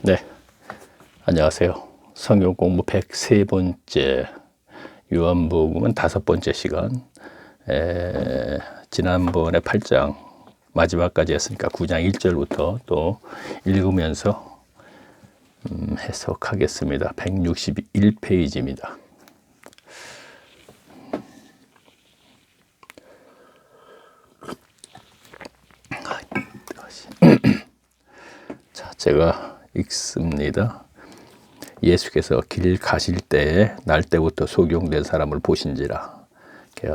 네, 안녕하세요. 성경 공부 103번째, 요한복음은 5번째 시간. 지난번에 8장 마지막까지 했으니까 9장 1절부터 또 읽으면서 해석하겠습니다. 161페이지입니다. 자, 제가 읽습니다. 예수께서 길 가실 때에 날 때부터 소경된 사람을 보신지라.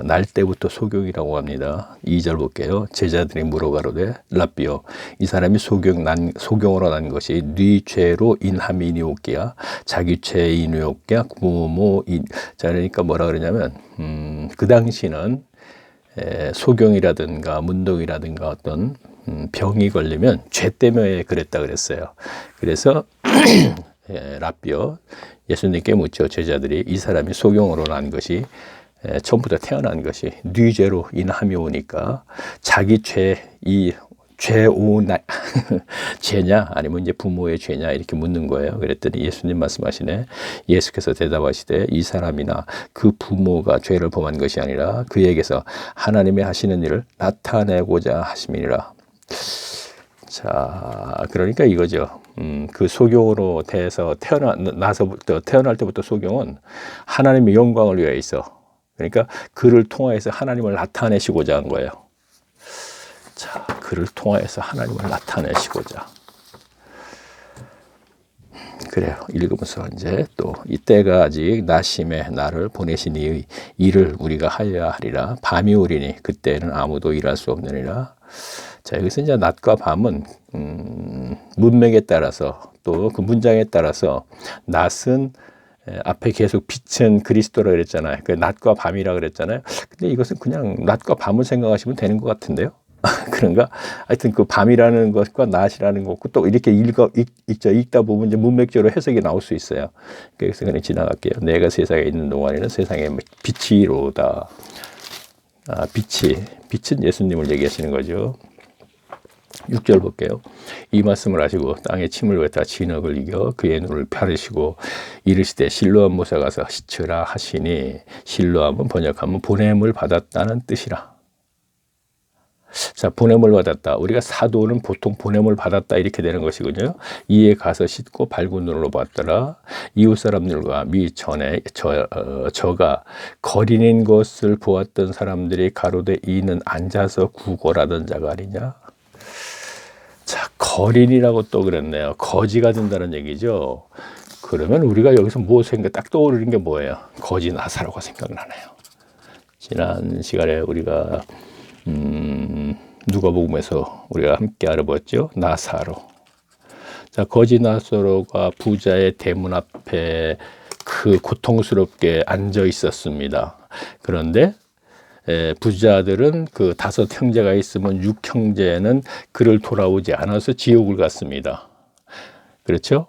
날 때부터 소경이라고 합니다. 2절 볼게요. 제자들이 물어가로되 랍비여, 이 사람이 소경으로 난 것이 네 죄로 인함이니오끼야, 자기 죄이니오끼야, 부모인. 자, 그러니까 뭐라 그러냐면 그 당시는 소경이라든가 문둥이라든가 어떤 병이 걸리면 죄 때문에 그랬다 그랬어요. 그래서 랍비여, 예수님께 묻죠. 제자들이 이 사람이 소경으로 난 것이 처음부터 태어난 것이 네 죄로 인함이 오니까 자기 죄냐 아니면 이제 부모의 죄냐 이렇게 묻는 거예요. 그랬더니 예수님 말씀하시네. 예수께서 대답하시되 이 사람이나 그 부모가 죄를 범한 것이 아니라 그에게서 하나님의 하시는 일을 나타내고자 하심이니라. 자, 그러니까 이거죠. 그 소경으로 돼서 태어날 때부터 소경은 하나님의 영광을 위해 있어. 그러니까 그를 통하여서 하나님을 나타내시고자 한 거예요. 자, 그를 통하여서 하나님을 나타내시고자. 그래요. 읽으면서 이제 또 이때가 아직 나심에 나를 보내신 이의 일을 우리가 하여야 하리라. 밤이 오리니 그때는 아무도 일할 수 없느니라. 자, 여기서 이제 낮과 밤은 문맥에 따라서 또 그 문장에 따라서 낮은 앞에 계속 빛은 그리스도라 그랬잖아요. 그 낮과 밤이라 그랬잖아요. 근데 이것은 그냥 낮과 밤을 생각하시면 되는 것 같은데요. 그런가? 하여튼 그 밤이라는 것과 낮이라는 것과 또 이렇게 읽다 보면 이제 문맥적으로 해석이 나올 수 있어요. 그래서 그냥 지나갈게요. 내가 세상에 있는 동안에는 세상의 빛이로다. 빛은 예수님을 얘기하시는 거죠. 6절 볼게요. 이 말씀을 하시고 땅에 침을 뱉어 진흙을 이겨 그의 눈을 펴르시고 이르시되 실로암 못에 가서 씻으라 하시니, 실로암은 번역하면 보냄을 받았다는 뜻이라. 자, 보냄을 받았다. 우리가 사도는 보통 보냄을 받았다 이렇게 되는 것이군요. 이에 가서 씻고 밝은 눈으로 봤더라. 이웃 사람들과 전에 저가 거린인 것을 보았던 사람들이 가로되 이는 앉아서 구걸하던 자가 아니냐. 자, 거린이라고 또 그랬네요. 거지가 된다는 얘기죠. 그러면 우리가 여기서 딱 떠오르는 게 뭐예요? 거지 나사로가 생각나네요. 지난 시간에 우리가 누가복음에서 우리가 함께 알아보았죠. 나사로. 자, 거지 나사로가 부자의 대문 앞에 그 고통스럽게 앉아 있었습니다. 그런데 부자들은 그 5 형제가 있으면 6 형제는 그를 돌아오지 않아서 지옥을 갔습니다. 그렇죠?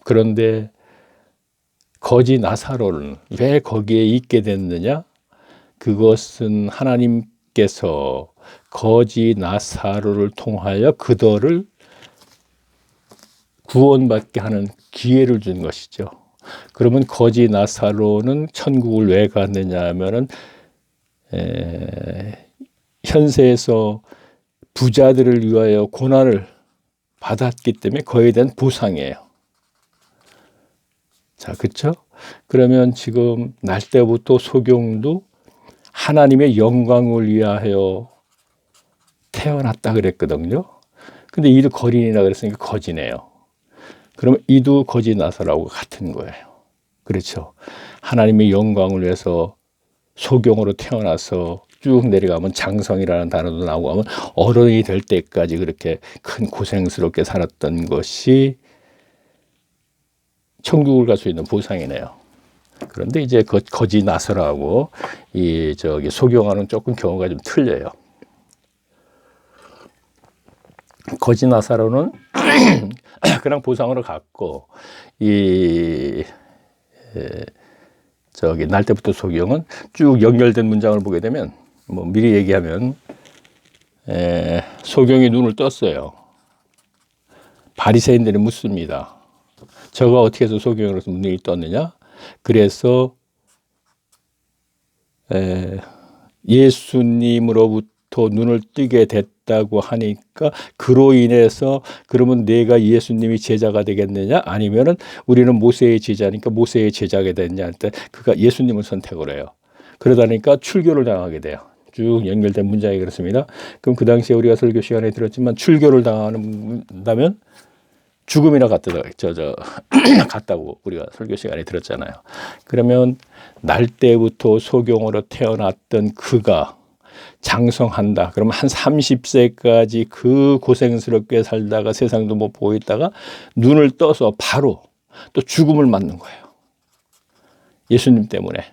그런데 거지 나사로는 왜 거기에 있게 됐느냐? 그것은 하나님께서 거지 나사로를 통하여 그들을 구원받게 하는 기회를 준 것이죠. 그러면 거지 나사로는 천국을 왜 갔느냐 하면은 현세에서 부자들을 위하여 고난을 받았기 때문에 그에 대한 보상이에요. 자, 그렇죠? 그러면 지금 날 때부터 소경도 하나님의 영광을 위하여 태어났다 그랬거든요. 근데 이도 거린이라 그랬으니까 거지네요. 그러면 이도 거지 나사로하고 같은 거예요. 그렇죠? 하나님의 영광을 위해서 소경으로 태어나서 쭉 내려가면 장성이라는 단어도 나오고 하면 어른이 될 때까지 그렇게 큰 고생스럽게 살았던 것이 천국을 갈 수 있는 보상이네요. 그런데 이제 거지 나사로하고 소경하는 조금 경우가 좀 틀려요. 거지 나사로는 그냥 보상으로 갔고 날 때부터 소경은 쭉 연결된 문장을 보게 되면 미리 얘기하면 소경이 눈을 떴어요. 바리새인들이 묻습니다. 저가 어떻게 해서 소경으로서 눈이 떴느냐? 그래서 예수님으로부터 눈을 뜨게 됐다고 하니까 그로 인해서 그러면 내가 예수님이 제자가 되겠느냐? 아니면은 우리는 모세의 제자니까 모세의 제자가 됐냐? 할 때 그가 예수님을 선택을 해요. 그러다니까 출교를 당하게 돼요. 쭉 연결된 문장이 그렇습니다. 그럼 그 당시에 우리가 설교 시간에 들었지만 출교를 당한다면 죽음이나 같다고 우리가 설교 시간에 들었잖아요. 그러면 날 때부터 소경으로 태어났던 그가 장성한다. 그러면 한 30세까지 그 고생스럽게 살다가 세상도 못 보고 있다가 눈을 떠서 바로 또 죽음을 맞는 거예요. 예수님 때문에.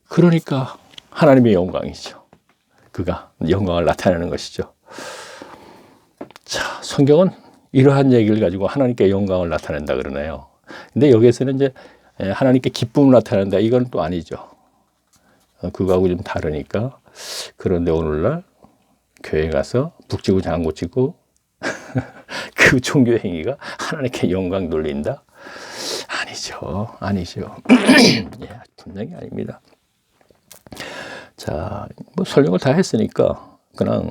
그러니까 하나님의 영광이죠. 그가 영광을 나타내는 것이죠. 자, 성경은 이러한 얘기를 가지고 하나님께 영광을 나타낸다 그러네요. 근데 여기에서는 이제 하나님께 기쁨을 나타낸다. 이건 또 아니죠. 그거하고 좀 다르니까. 그런데 오늘날 교회 가서 북치고 장구치고 그 종교 행위가 하나님께 영광 돌린다? 아니죠. 아니죠. 예, 분명히 아닙니다. 자, 뭐 설명을 다 했으니까 그냥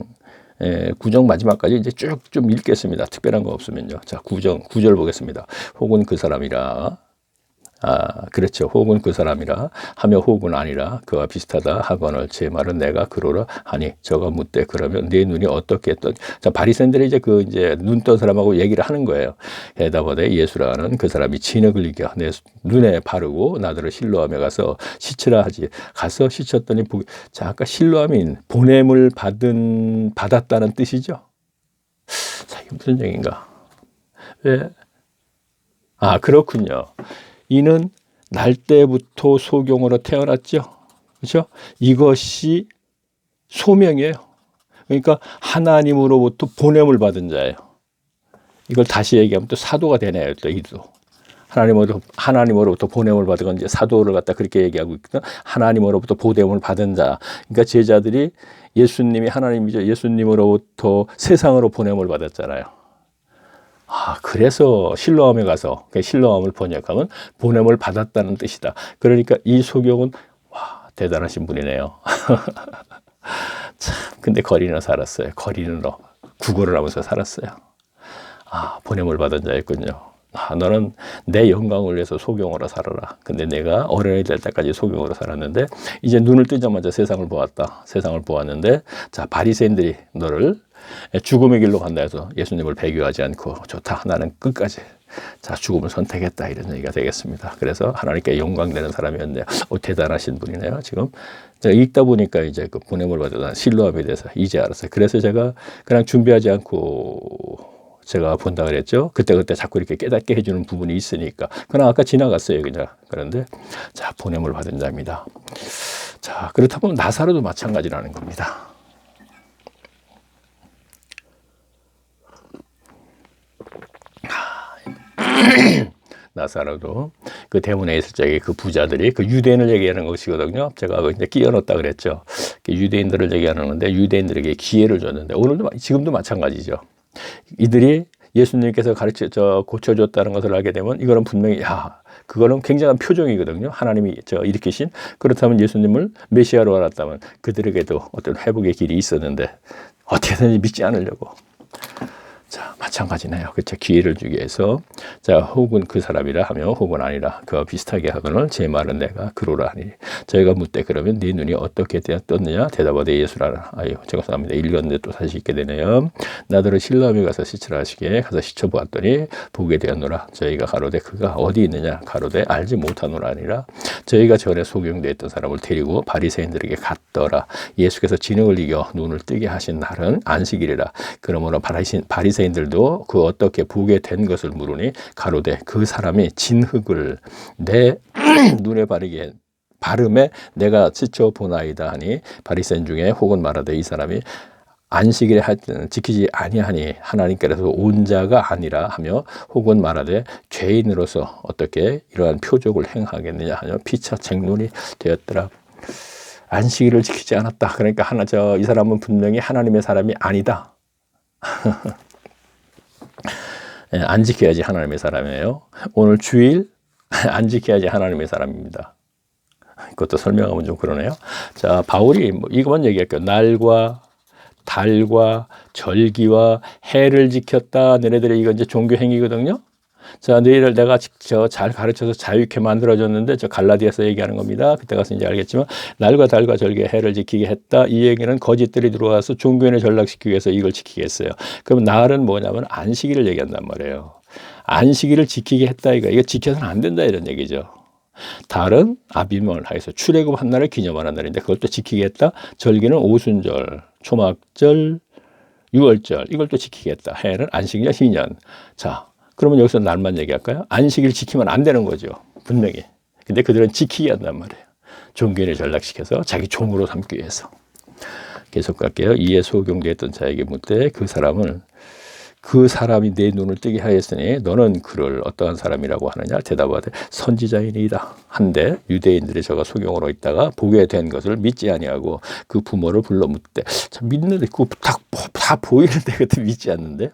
구정 마지막까지 이제 쭉 좀 읽겠습니다. 특별한 거 없으면요. 자, 9절 보겠습니다. 혹은 그 사람이라. 그렇죠. 혹은 그 사람이라 하며 혹은 아니라 그와 비슷하다 하거늘 제 말은 내가 그러라 하니 저가 묻되 그러면 네 눈이 어떻게 떴? 자, 바리새인들이 이제 눈 뜬 사람하고 얘기를 하는 거예요. 대답하되 예수라는 그 사람이 진흙을 이겨 내 눈에 바르고 나더러 실로암에 가서 씻으라 하지. 가서 씻었더니 자, 아까 실로암인 보냄을 받았다는 뜻이죠. 자, 이게 무슨 얘기인가? 왜? 그렇군요. 이는 날 때부터 소경으로 태어났죠. 그렇죠? 이것이 소명이에요. 그러니까 하나님으로부터 보냄을 받은 자예요. 이걸 다시 얘기하면 또 사도가 되네요. 또 이도. 하나님으로부터 보냄을 받은 건 이제 사도를 갖다 그렇게 얘기하고 있거든. 하나님으로부터 보냄을 받은 자. 그러니까 제자들이 예수님이 하나님이죠. 예수님으로부터 세상으로 보냄을 받았잖아요. 그래서 실로암에 가서 실로암을 번역하면 보냄을 받았다는 뜻이다. 그러니까 이 소경은 대단하신 분이네요. 참, 근데 거리는 살았어요. 거리는로 구걸을 하면서 살았어요. 보냄을 받은 자였군요. 너는 내 영광을 위해서 소경으로 살아라. 근데 내가 어른이 될 때까지 소경으로 살았는데 이제 눈을 뜨자마자 세상을 보았다. 세상을 보았는데 자, 바리새인들이 너를 죽음의 길로 간다 해서 예수님을 배교하지 않고 좋다. 나는 끝까지 자, 죽음을 선택했다. 이런 얘기가 되겠습니다. 그래서 하나님께 영광되는 사람이었네요. 대단하신 분이네요. 지금 제가 읽다 보니까 이제 그 보냄을 받은 실로암에 대해서 이제 알았어요. 그래서 제가 그냥 준비하지 않고 제가 본다 그랬죠. 그때 자꾸 이렇게 깨닫게 해주는 부분이 있으니까. 그냥 아까 지나갔어요, 그냥. 그런데 자, 보냄을 받은 자입니다. 자, 그렇다면 나사로도 마찬가지라는 겁니다. 나사로도 그 대문에 있을 적에 그 부자들이 그 유대인을 얘기하는 것이거든요. 제가 이제 끼워 넣었다 그랬죠. 유대인들을 얘기하는 건데 유대인들에게 기회를 줬는데 지금도 마찬가지죠. 이들이 예수님께서 고쳐줬다는 것을 알게 되면 이거는 분명히 그거는 굉장한 표정이거든요. 하나님이 일으키신. 그렇다면 예수님을 메시아로 알았다면 그들에게도 어떤 회복의 길이 있었는데 어떻게든지 믿지 않으려고. 자, 마찬가지네요. 그렇죠. 기회를 주기 위해서. 자, 혹은 그 사람이라 하며 혹은 아니라 그와 비슷하게 하거늘 제 말은 내가 그러라 하니 저희가 묻되 그러면 네 눈이 어떻게 떴느냐 대답하되 예수라라. 죄송합니다. 읽었는데 또 다시 읽게 되네요. 나더러 실로암에 가서 씻으라 하시기에 가서 씻어보았더니 보게 되었노라. 저희가 가로되 그가 어디 있느냐 가로되 알지 못하노라 아니라 저희가 전에 소경되었던 사람을 데리고 바리새인들에게 갔더라. 예수께서 진흙을 이겨 눈을 뜨게 하신 날은 안식일이라. 그러므로 바리새인들도 그 어떻게 보게 된 것을 물으니 가로되 그 사람이 진흙을 내 눈에 바름에 내가 지켜보나이다 하니 바리새인 중에 혹은 말하되 이 사람이 안식일에 지키지 아니하니 하나님께서 온 자가 아니라 하며 혹은 말하되 죄인으로서 어떻게 이러한 표적을 행하겠느냐 하며 피차 쟁론이 되었더라. 안식일을 지키지 않았다. 그러니까 이 사람은 분명히 하나님의 사람이 아니다. 안 지켜야지 하나님의 사람이에요. 오늘 주일 안 지켜야지 하나님의 사람입니다. 그것도 설명하면 좀 그러네요. 자, 바울이 이것만 얘기할게요. 날과 달과 절기와 해를 지켰다. 너네들의 이건 이제 종교 행위거든요. 자, 너희를 내가 잘 가르쳐서 자유케 만들어줬는데, 저 갈라디아서 얘기하는 겁니다. 그때 가서 이제 알겠지만, 날과 달과 절기와 해를 지키게 했다. 이 얘기는 거짓들이 들어와서 종교인을 전락시키기 위해서 이걸 지키게 했어요. 그럼 날은 뭐냐면 안식일을 얘기한단 말이에요. 안식일을 지키게 했다. 이거 지켜서는 안 된다. 이런 얘기죠. 달은 아비몰 하여서 출애굽 한 날을 기념하는 날인데 그걸 또 지키겠다. 절기는 오순절, 초막절, 유월절 이걸 또 지키겠다. 해는 안식일, 희년. 자, 그러면 여기서 날만 얘기할까요? 안식일 지키면 안 되는 거죠. 분명히. 근데 그들은 지키게 한단 말이에요. 종교인을 전락시켜서 자기 종으로 삼기 위해서. 계속 갈게요. 이에 소경되었던 자에게 묻되 그 사람이 내 눈을 뜨게 하였으니 너는 그를 어떠한 사람이라고 하느냐? 대답하되 선지자이니이다. 한데 유대인들이 저가 소경으로 있다가 보게 된 것을 믿지 아니하고 그 부모를 불러 묻되 참 믿는데 그거 다 보이는데 그것도 믿지 않는데.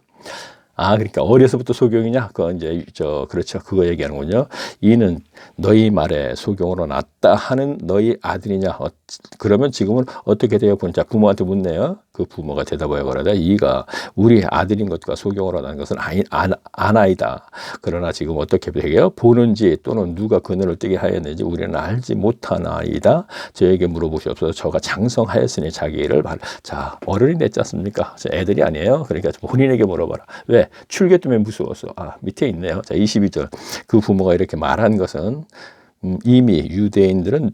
아, 그러니까 어려서부터 소경이냐? 그거 이제 그렇죠. 그거 얘기하는군요. 이는 너희 말에 소경으로 났다 하는 너희 아들이냐? 그러면 지금은 어떻게 되어 본자 부모한테 묻네요. 그 부모가 대답하여 가로되 이가 우리 아들인 것과 소경으로 난 것은 아나이다. 그러나 지금 어떻게 되게요? 보는지 또는 누가 그 눈을 뜨게 하였는지 우리는 알지 못하나이다. 저에게 물어보시옵소서. 저가 장성하였으니 자기 일을 자, 어른이 냈지 않습니까? 애들이 아니에요. 그러니까 본인에게 물어봐라. 왜? 출교 때문에 무서워서. 아, 밑에 있네요. 자, 22절. 그 부모가 이렇게 말한 것은 이미 유대인들의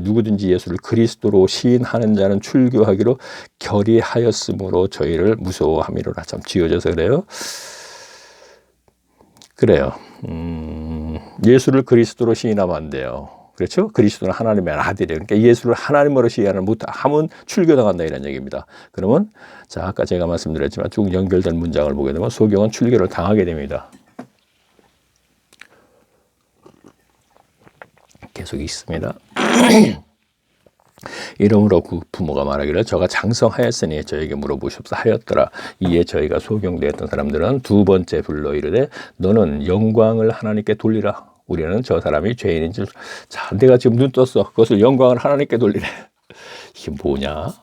누구든지 예수를 그리스도로 시인하는 자는 출교하기로 결의하였으므로 저희를 무서워함이로라. 참 지어져서 그래요. 그래요. 예수를 그리스도로 시인하면 안 돼요. 그렇죠? 그리스도는 하나님의 아들이에요. 그러니까 예수를 하나님으로 시인하는 못하면 출교당한다 이런 얘기입니다. 그러면 자, 아까 제가 말씀드렸지만 쭉 연결된 문장을 보게 되면 소경은 출교를 당하게 됩니다. 계속 있습니다. 이러므로 그 부모가 말하기를 저가 장성하였으니 저에게 물어보시옵소서 하였더라. 이에 저희가 소경되었던 사람들은 두 번째 불러 이르되 너는 영광을 하나님께 돌리라. 우리는 저 사람이 죄인인 줄. 자, 내가 지금 눈 떴어. 그것을 영광을 하나님께 돌리래. 이게 뭐냐?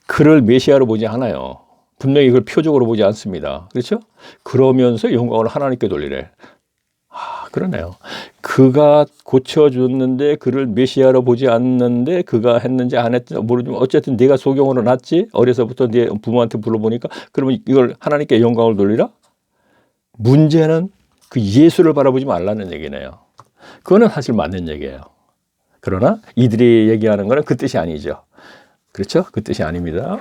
그를 메시아로 보지 않아요. 분명히 그걸 표적으로 보지 않습니다. 그렇죠? 그러면서 영광을 하나님께 돌리래. 아, 그러네요. 그가 고쳐줬는데 그를 메시아로 보지 않는데 그가 했는지 안 했는지 모르지만 어쨌든 네가 소경으로 났지. 어려서부터 네 부모한테 불러보니까 그러면 이걸 하나님께 영광을 돌리라? 문제는 그 예수를 바라보지 말라는 얘기네요. 그거는 사실 맞는 얘기예요. 그러나 이들이 얘기하는 거는 그 뜻이 아니죠. 그렇죠? 그 뜻이 아닙니다.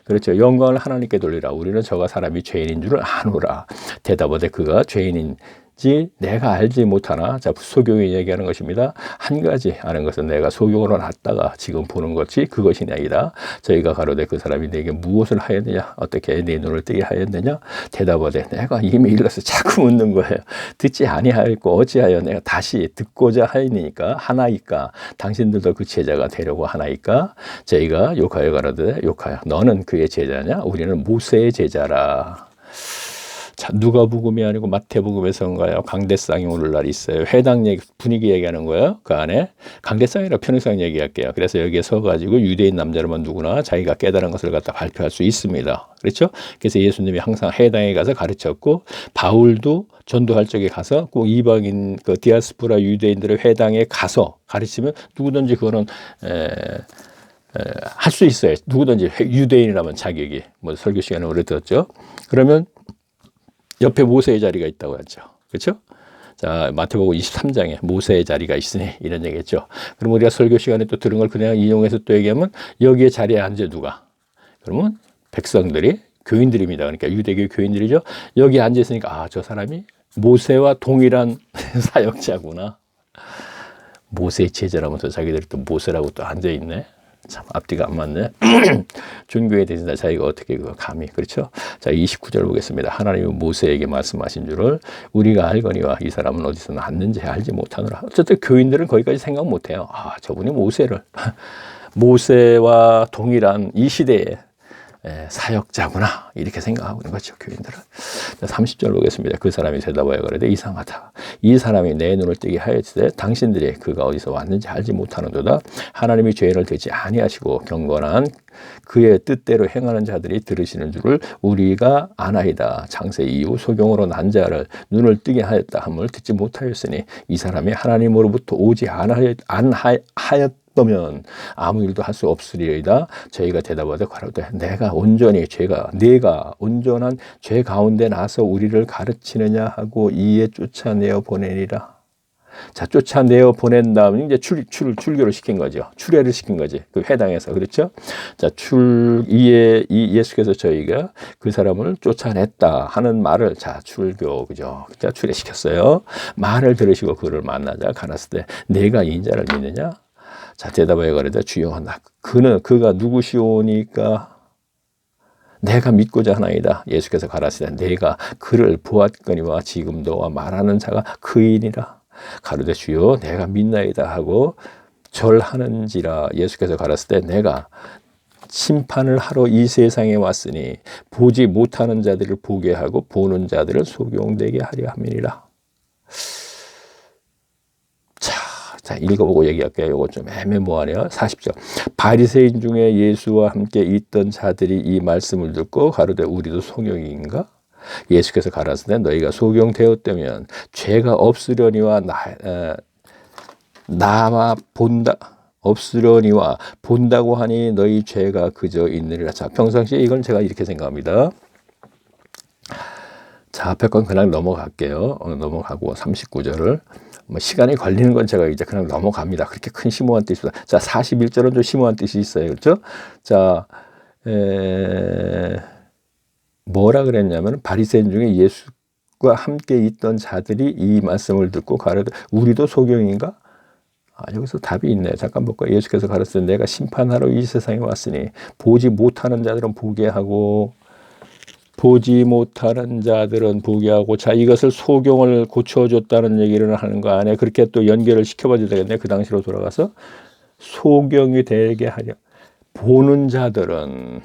그렇죠. 영광을 하나님께 돌리라. 우리는 저가 사람이 죄인인 줄을 아노라. 대답하되 그가 죄인인지 내가 알지 못하나. 자, 소경이 얘기하는 것입니다. 한 가지 아는 것은 내가 소경으로 났다가 지금 보는 것이 그것이냐이다. 저희가 가로되 그 사람이 내게 무엇을 하였느냐? 어떻게 내 눈을 뜨게 하였느냐? 대답하되 내가 이미 일러서 자꾸 묻는 거예요. 듣지 아니하였고 어찌하여 내가 다시 듣고자 하였느니까 하나이까 당신들도 그 제자가 되려고 하나이까. 저희가 욕하여 가로되 욕하여 너는 그의 제자냐? 우리는 모세의 제자라. 자, 누가복음이 아니고 마태복음에서인가요? 강대상이 오늘날 있어요. 회당 얘기, 분위기 얘기하는 거예요. 그 안에 강대상이라 편의상 얘기할게요. 그래서 여기에 서가지고 유대인 남자라면 누구나 자기가 깨달은 것을 갖다 발표할 수 있습니다. 그렇죠? 그래서 예수님이 항상 회당에 가서 가르쳤고 바울도 전도할 적에 가서 꼭 이방인 그 디아스포라 유대인들의 회당에 가서 가르치면 누구든지 그거는 할 수 있어요. 누구든지 유대인이라면 자격이 뭐 설교 시간에 오래 들었죠. 그러면 옆에 모세의 자리가 있다고 하죠. 그렇죠? 자, 마태복음 23장에 모세의 자리가 있으니 이런 얘기겠죠. 그럼 우리가 설교 시간에 또 들은 걸 그냥 인용해서 또 얘기하면 여기에 자리에 앉아 누가? 그러면 백성들이 교인들입니다. 그러니까 유대교 교인들이죠. 여기 앉아 있으니까 아, 저 사람이 모세와 동일한 사역자구나. 모세의 제자라면서 자기들이 또 모세라고 또 앉아 있네. 참 앞뒤가 안 맞네. 존귀에 대해서 자기가 어떻게 그거 감히. 그렇죠? 자, 29절 보겠습니다. 하나님이 모세에게 말씀하신 줄을 우리가 알거니와 이 사람은 어디서 났는지 알지 못하노라. 어쨌든 교인들은 거기까지 생각 못해요. 아, 저분이 모세와 동일한 이 시대의 사역자구나 이렇게 생각하고 있는 거죠. 교인들은. 30절 보겠습니다. 그 사람이 대답하여 가로되 이상하다. 이 사람이 내 눈을 뜨게 하였으되 당신들이 그가 어디서 왔는지 알지 못하는도다. 하나님이 죄인을 대지 아니하시고 경건한 그의 뜻대로 행하는 자들이 들으시는 줄을 우리가 아나이다. 창세 이후 소경으로 난 자를 눈을 뜨게 하였다 함을 듣지 못하였으니 이 사람이 하나님으로부터 오지 않하였다면 아무 일도 할 수 없으리이다. 저희가 대답하되 가로되 내가 온전한 죄 가운데 나서 우리를 가르치느냐 하고 이에 쫓아내어 보내니라. 자, 쫓아내어 보낸 다음에 이제 출교를 시킨 거죠. 출애를 시킨 거지. 그 회당에서. 그렇죠? 자, 예수께서 저희가 그 사람을 쫓아냈다 하는 말을, 자, 출교, 그죠? 자, 출애시켰어요. 말을 들으시고 그를 만나자 가났을 때, 내가 인자를 믿느냐? 자, 대답하여 가로되 주여, 그가 누구시오니까? 내가 믿고자 하나이다. 예수께서 가라사대 내가 그를 보았거니와 지금 너와 말하는 자가 그이니라. 가로되 주여 내가 믿나이다 하고 절하는지라. 예수께서 가라사대 내가 심판을 하러 이 세상에 왔으니 보지 못하는 자들을 보게 하고 보는 자들을 소경되게 하려 함이니라. 자, 읽어보고 얘기할게요. 이거 좀 애매모호하네요. 40절. 바리새인 중에 예수와 함께 있던 자들이 이 말씀을 듣고 가로되 우리도 소경인가? 예수께서 가라사대 너희가 소경되었다면 죄가 없으려니와 나와 없으려니와 본다고 하니 너희 죄가 그저 있느니라. 자, 평상시에 이건 제가 이렇게 생각합니다. 자, 앞에 건 그냥 넘어갈게요. 넘어가고 39절을 시간이 걸리는 건 제가 이제 그냥 넘어갑니다. 그렇게 큰 심오한 뜻이다. 자, 41절은 좀 심오한 뜻이 있어요. 그렇죠? 자, 뭐라 그랬냐면 바리새인 중에 예수과 함께 있던 자들이 이 말씀을 듣고 가로되 우리도 소경인가? 여기서 답이 있네. 잠깐 볼까요? 예수께서 가르쳤을 때 내가 심판하러 이 세상에 왔으니 보지 못하는 자들은 보게 하고 보지 못하는 자들은 보게 하고, 자, 이것을 소경을 고쳐줬다는 얘기를 하는 거 아니에요. 그렇게 또 연결을 시켜봐야 되겠네. 그 당시로 돌아가서 소경이 되게 하려. 보는 자들은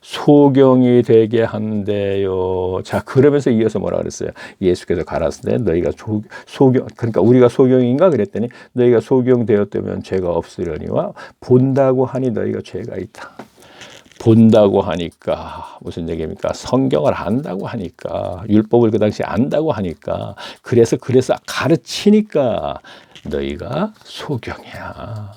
소경이 되게 한대요. 자, 그러면서 이어서 뭐라 그랬어요? 예수께서 가라사대 너희가 소경, 그러니까 우리가 소경인가 그랬더니 너희가 소경되었다면 죄가 없으려니와 본다고 하니 너희가 죄가 있다. 본다고 하니까 무슨 얘기입니까? 성경을 안다고 하니까, 율법을 그 당시에 안다고 하니까, 그래서 가르치니까 너희가 소경이야.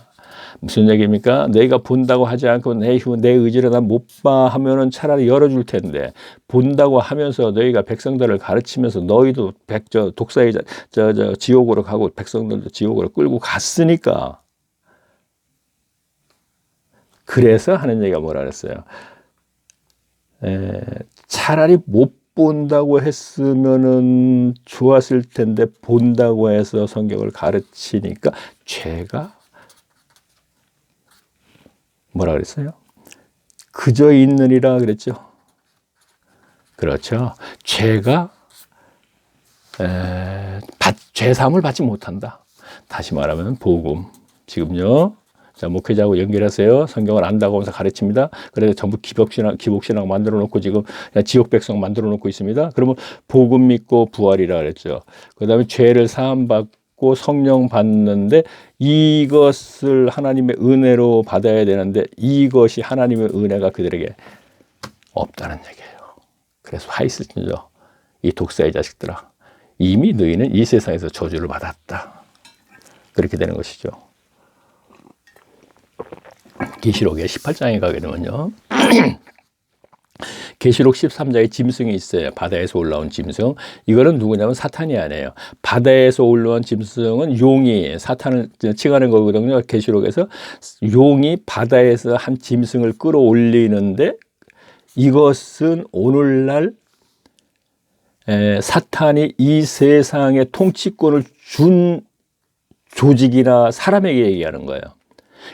무슨 얘기입니까? 너희가 본다고 하지 않고 내 의지로 난 못 봐 하면은 차라리 열어줄 텐데, 본다고 하면서 너희가 백성들을 가르치면서 너희도 독사이자 지옥으로 가고 백성들도 지옥으로 끌고 갔으니까. 그래서 하는 얘기가 뭐라 그랬어요? 차라리 못 본다고 했으면은 좋았을 텐데 본다고 해서 성경을 가르치니까 죄가 뭐라 그랬어요? 그저 있느니라 그랬죠. 그렇죠. 죄가 죄사함을 받지 못한다. 다시 말하면 복음. 지금요. 자, 목회자하고 연결하세요. 성경을 안다고 하면서 가르칩니다. 그래서 전부 기복신앙 만들어 놓고 지금 지옥 백성 만들어 놓고 있습니다. 그러면 복음 믿고 부활이라 그랬죠. 그 다음에 죄를 사함받고 성령 받는데 이것을 하나님의 은혜로 받아야 되는데 이것이 하나님의 은혜가 그들에게 없다는 얘기예요. 그래서 하이스죠. 이 독사의 자식들아, 이미 너희는 이 세상에서 저주를 받았다. 그렇게 되는 것이죠. 계시록의 18장에 가게 되면요. 계시록 13장에 짐승이 있어요. 바다에서 올라온 짐승. 이거는 누구냐면 사탄이 아니에요. 바다에서 올라온 짐승은 용이 사탄을 칭하는 거거든요. 계시록에서 용이 바다에서 한 짐승을 끌어올리는데 이것은 오늘날 사탄이 이 세상의 통치권을 준 조직이나 사람에게 얘기하는 거예요.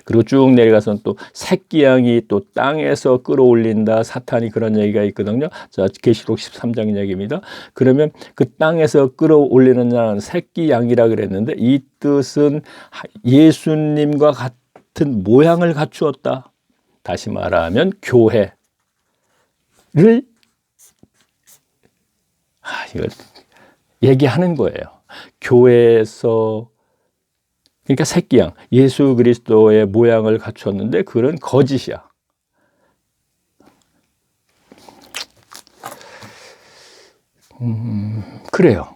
그리고 쭉 내려가서는 또 새끼 양이 또 땅에서 끌어올린다. 사탄이 그런 얘기가 있거든요. 자, 계시록 13장 이야기입니다. 그러면 그 땅에서 끌어올리는 자는 새끼 양이라 그랬는데 이 뜻은 예수님과 같은 모양을 갖추었다. 다시 말하면 교회를 이걸 얘기하는 거예요. 교회에서 그러니까 새끼양 예수 그리스도의 모양을 갖췄는데 그건 거짓이야. 그래요.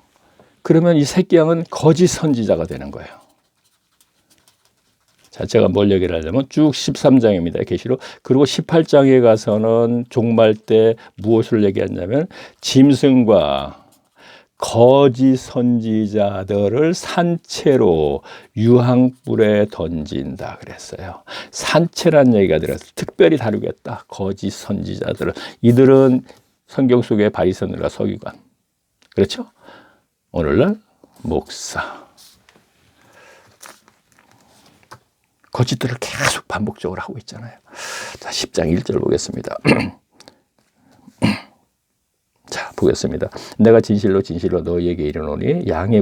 그러면 이 새끼양은 거짓 선지자가 되는 거예요. 자, 제가 뭘 얘기를 하려면 쭉 13장입니다. 계시록. 그리고 18장에 가서는 종말 때 무엇을 얘기하냐면 짐승과 거짓 선지자들을 산채로 유황불에 던진다 그랬어요. 산채란 얘기가 들어서 특별히 다루겠다. 거짓 선지자들은. 이들은 성경 속의 바리새인들과 서기관. 그렇죠? 오늘날 목사. 거짓들을 계속 반복적으로 하고 있잖아요. 자, 10장 1절 보겠습니다. 자, 보겠습니다. 내가 진실로 진실로 너희에게 이르노니 양의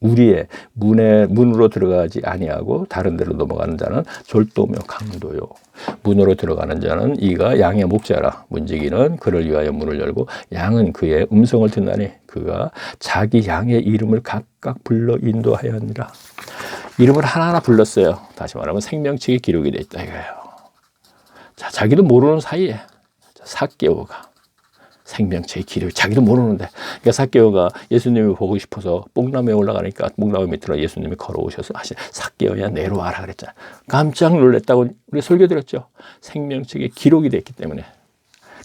우리의 문으로 들어가지 아니하고 다른 데로 넘어가는 자는 졸도며 강도요. 문으로 들어가는 자는 이가 양의 목자라. 문지기는 그를 위하여 문을 열고 양은 그의 음성을 듣나니 그가 자기 양의 이름을 각각 불러 인도하였느니라. 이름을 하나하나 불렀어요. 다시 말하면 생명책에 기록이 되어 있다 이거예요. 자, 자기도 모르는 사이에 삭개오가 생명체의 기록, 자기도 모르는데. 그러니까 삭개오가 예수님을 보고 싶어서 뽕나무에 올라가니까 뽕나무 밑으로 예수님이 걸어오셔서 삭개오야 내려와라 그랬잖아요. 깜짝 놀랐다고 우리 설교 드렸죠. 생명책에 기록이 됐기 때문에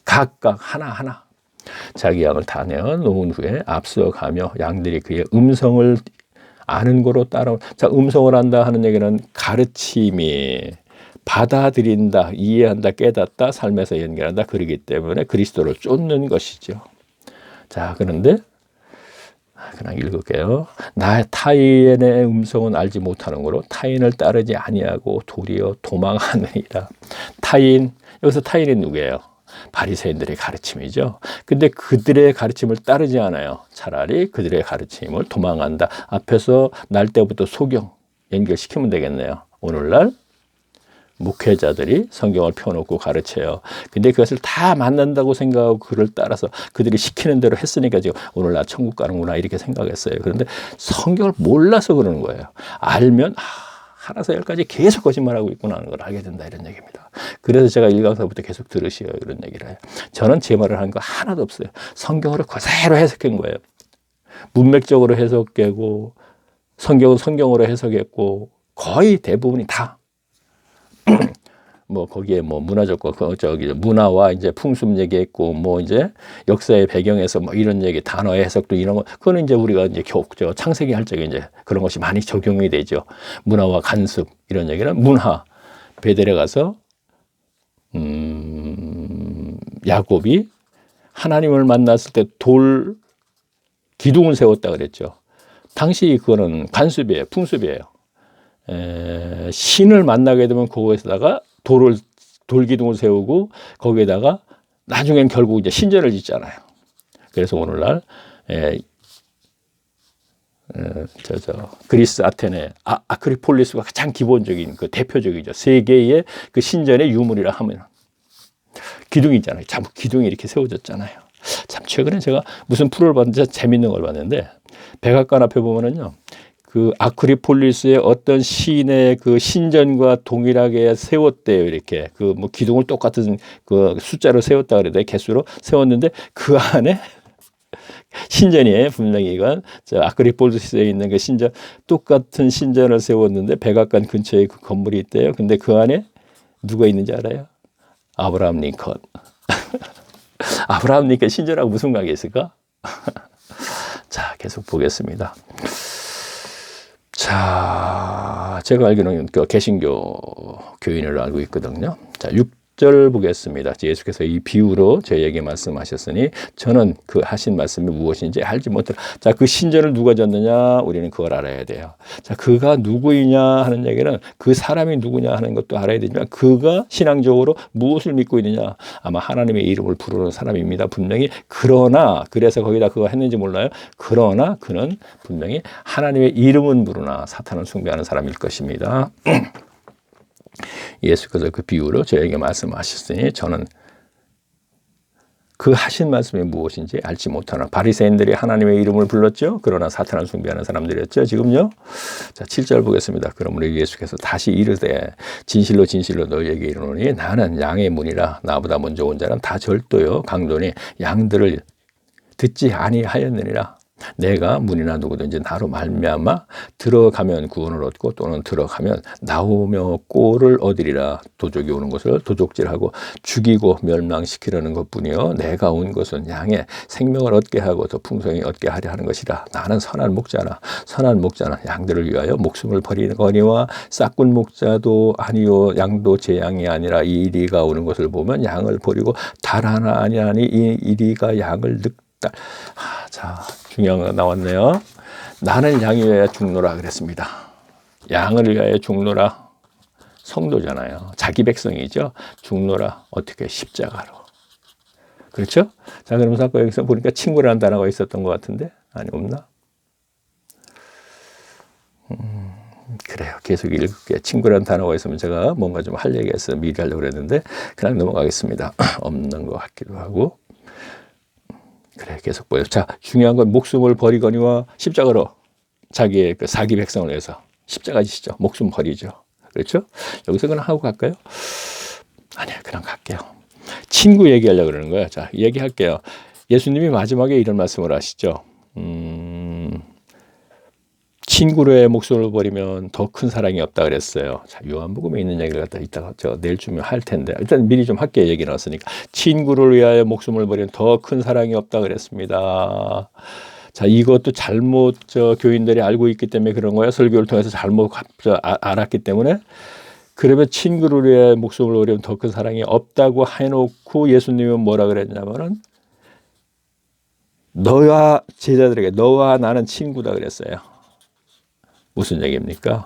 각각 하나하나 자기 양을 다 내어놓은 후에 앞서가며 양들이 그의 음성을 아는 거로 따라온. 자, 음성을 안다 하는 얘기는 가르침이 받아들인다, 이해한다, 깨닫다, 삶에서 연결한다. 그러기 때문에 그리스도를 쫓는 것이죠. 자, 그런데 그냥 읽을게요. 나 타인의 음성은 알지 못하는 거로 타인을 따르지 아니하고 도리어 도망하느니라. 타인, 여기서 타인이 누구예요? 바리새인들의 가르침이죠. 근데 그들의 가르침을 따르지 않아요. 차라리 그들의 가르침을 도망한다. 앞에서 날 때부터 소경 연결시키면 되겠네요. 오늘날 목회자들이 성경을 펴놓고 가르쳐요. 근데 그것을 다 만난다고 생각하고 그를 따라서 그들이 시키는 대로 했으니까 지금 오늘 나 천국 가는구나 이렇게 생각했어요. 그런데 성경을 몰라서 그러는 거예요. 알면 하나서 열까지 계속 거짓말하고 있구나 하는 걸 알게 된다 이런 얘기입니다. 그래서 제가 1강서부터 계속 들으시오 이런 얘기를 해요. 저는 제 말을 하는 거 하나도 없어요. 성경으로 그대로 해석한 거예요. 문맥적으로 해석하고 성경은 성경으로 해석했고 거의 대부분이 다 뭐 거기에 뭐 문화적 문화와 이제 풍습 얘기했고 뭐 이제 역사의 배경에서 뭐 이런 얘기 단어의 해석도 이런 거 그거는 이제 우리가 이제 창세기 할 적에 이제 그런 것이 많이 적용이 되죠. 문화와 간섭 이런 얘기는 문화. 베델에 가서 야곱이 하나님을 만났을 때 돌 기둥을 세웠다 그랬죠. 당시 그거는 간섭이에요. 풍습이에요. 신을 만나게 되면 그거에다가 돌 기둥을 세우고 거기에다가 나중엔 결국 이제 신전을 짓잖아요. 그래서 오늘날 그리스 아테네 아크리폴리스가 가장 기본적인 그 대표적이죠. 세계의 그 신전의 유물이라 하면 기둥이 있잖아요. 참 기둥이 이렇게 세워졌잖아요. 참 최근에 제가 무슨 프로를 봤는데 재밌는 걸 봤는데 백악관 앞에 보면은요. 그 아크리폴리스의 어떤 시인의 그 신전과 동일하게 세웠대요. 이렇게 그 뭐 기둥을 똑같은 그 숫자로 세웠다 그래요. 개수로 세웠는데 그 안에 신전이에요. 분명히 이건 아크리폴리스에 있는 그 신전 똑같은 신전을 세웠는데 백악관 근처에 그 건물이 있대요. 근데 그 안에 누가 있는지 알아요? 아브라함 링컨. 아브라함 링컨 신전하고 무슨 관계 있을까? 자, 계속 보겠습니다. 자, 제가 알기로는 그 개신교 교인을 알고 있거든요. 자, 6절 보겠습니다. 예수께서 이 비유로 저희에게 말씀하셨으니 저는 그 하신 말씀이 무엇인지 알지 못하라. 자, 그 신전을 누가 졌느냐? 우리는 그걸 알아야 돼요. 자, 그가 누구이냐 하는 얘기는 그 사람이 누구냐 하는 것도 알아야 되지만 그가 신앙적으로 무엇을 믿고 있느냐? 아마 하나님의 이름을 부르는 사람입니다. 분명히. 그러나 그래서 거기다 그거 했는지 몰라요. 그러나 그는 분명히 하나님의 이름은 부르나 사탄은 숭배하는 사람일 것입니다. 예수께서 그 비유로 저에게 말씀하셨으니 저는 그 하신 말씀이 무엇인지 알지 못하는 바리새인들이 하나님의 이름을 불렀죠. 그러나 사탄을 숭배하는 사람들이었죠. 지금요. 자, 7절 보겠습니다. 그러므로 예수께서 다시 이르되 진실로 진실로 너희에게 이르노니 나는 양의 문이라 나보다 먼저 온 자는 다 절도요 강도니 양들을 듣지 아니하였느니라. 내가 문이나 누구든지 나로 말미암아 들어가면 구원을 얻고 또는 들어가면 나오며 꼴을 얻으리라. 도적이 오는 것을 도적질하고 죽이고 멸망시키려는 것뿐이요 내가 온 것은 양의 생명을 얻게 하고 더 풍성히 얻게 하려 하는 것이라. 나는 선한 목자는 양들을 위하여 목숨을 버리거니와 싹군 목자도 아니요 양도 제 양이 아니라 이 이리가 오는 것을 보면 양을 버리고 달아나 아니하니 이 이리가 양을 자, 중요한 거 나왔네요. 나는 양을 위하여 죽노라 그랬습니다. 양을 위하여 죽노라. 성도잖아요. 자기 백성이죠. 죽노라. 어떻게? 십자가로. 그렇죠? 자, 그러면서 아까 여기서 보니까 친구라는 단어가 있었던 것 같은데 아니 없나? 그래요. 계속 읽을게요. 친구라는 단어가 있으면 제가 뭔가 좀 할 얘기가 있어서 미리 하려고 그랬는데 그냥 넘어가겠습니다. 없는 것 같기도 하고. 그래, 계속 보여. 자, 중요한 건 목숨을 버리거니와 십자가로 자기의 그 사기 백성을 위해서 십자가 지시죠. 목숨 버리죠. 그렇죠? 여기서 그냥 하고 갈까요? 아니야, 그냥 갈게요. 친구 얘기하려고 그러는 거예요. 자, 얘기할게요. 예수님이 마지막에 이런 말씀을 하시죠. 친구로의 목숨을 버리면 더 큰 사랑이 없다 그랬어요. 자, 요한복음에 있는 얘기를 갖다 이따가 저 내일 주면 할 텐데 일단 미리 좀 할게요. 얘기 나왔으니까. 친구를 위하여 목숨을 버리면 더 큰 사랑이 없다 그랬습니다. 자, 이것도 잘못 교인들이 알고 있기 때문에 그런 거예요. 설교를 통해서 잘못 알았기 때문에. 그러면 친구를 위하여 목숨을 버리면 더 큰 사랑이 없다고 해놓고 예수님은 뭐라 그랬냐면은 너와 제자들에게 너와 나는 친구다 그랬어요. 무슨 얘기입니까?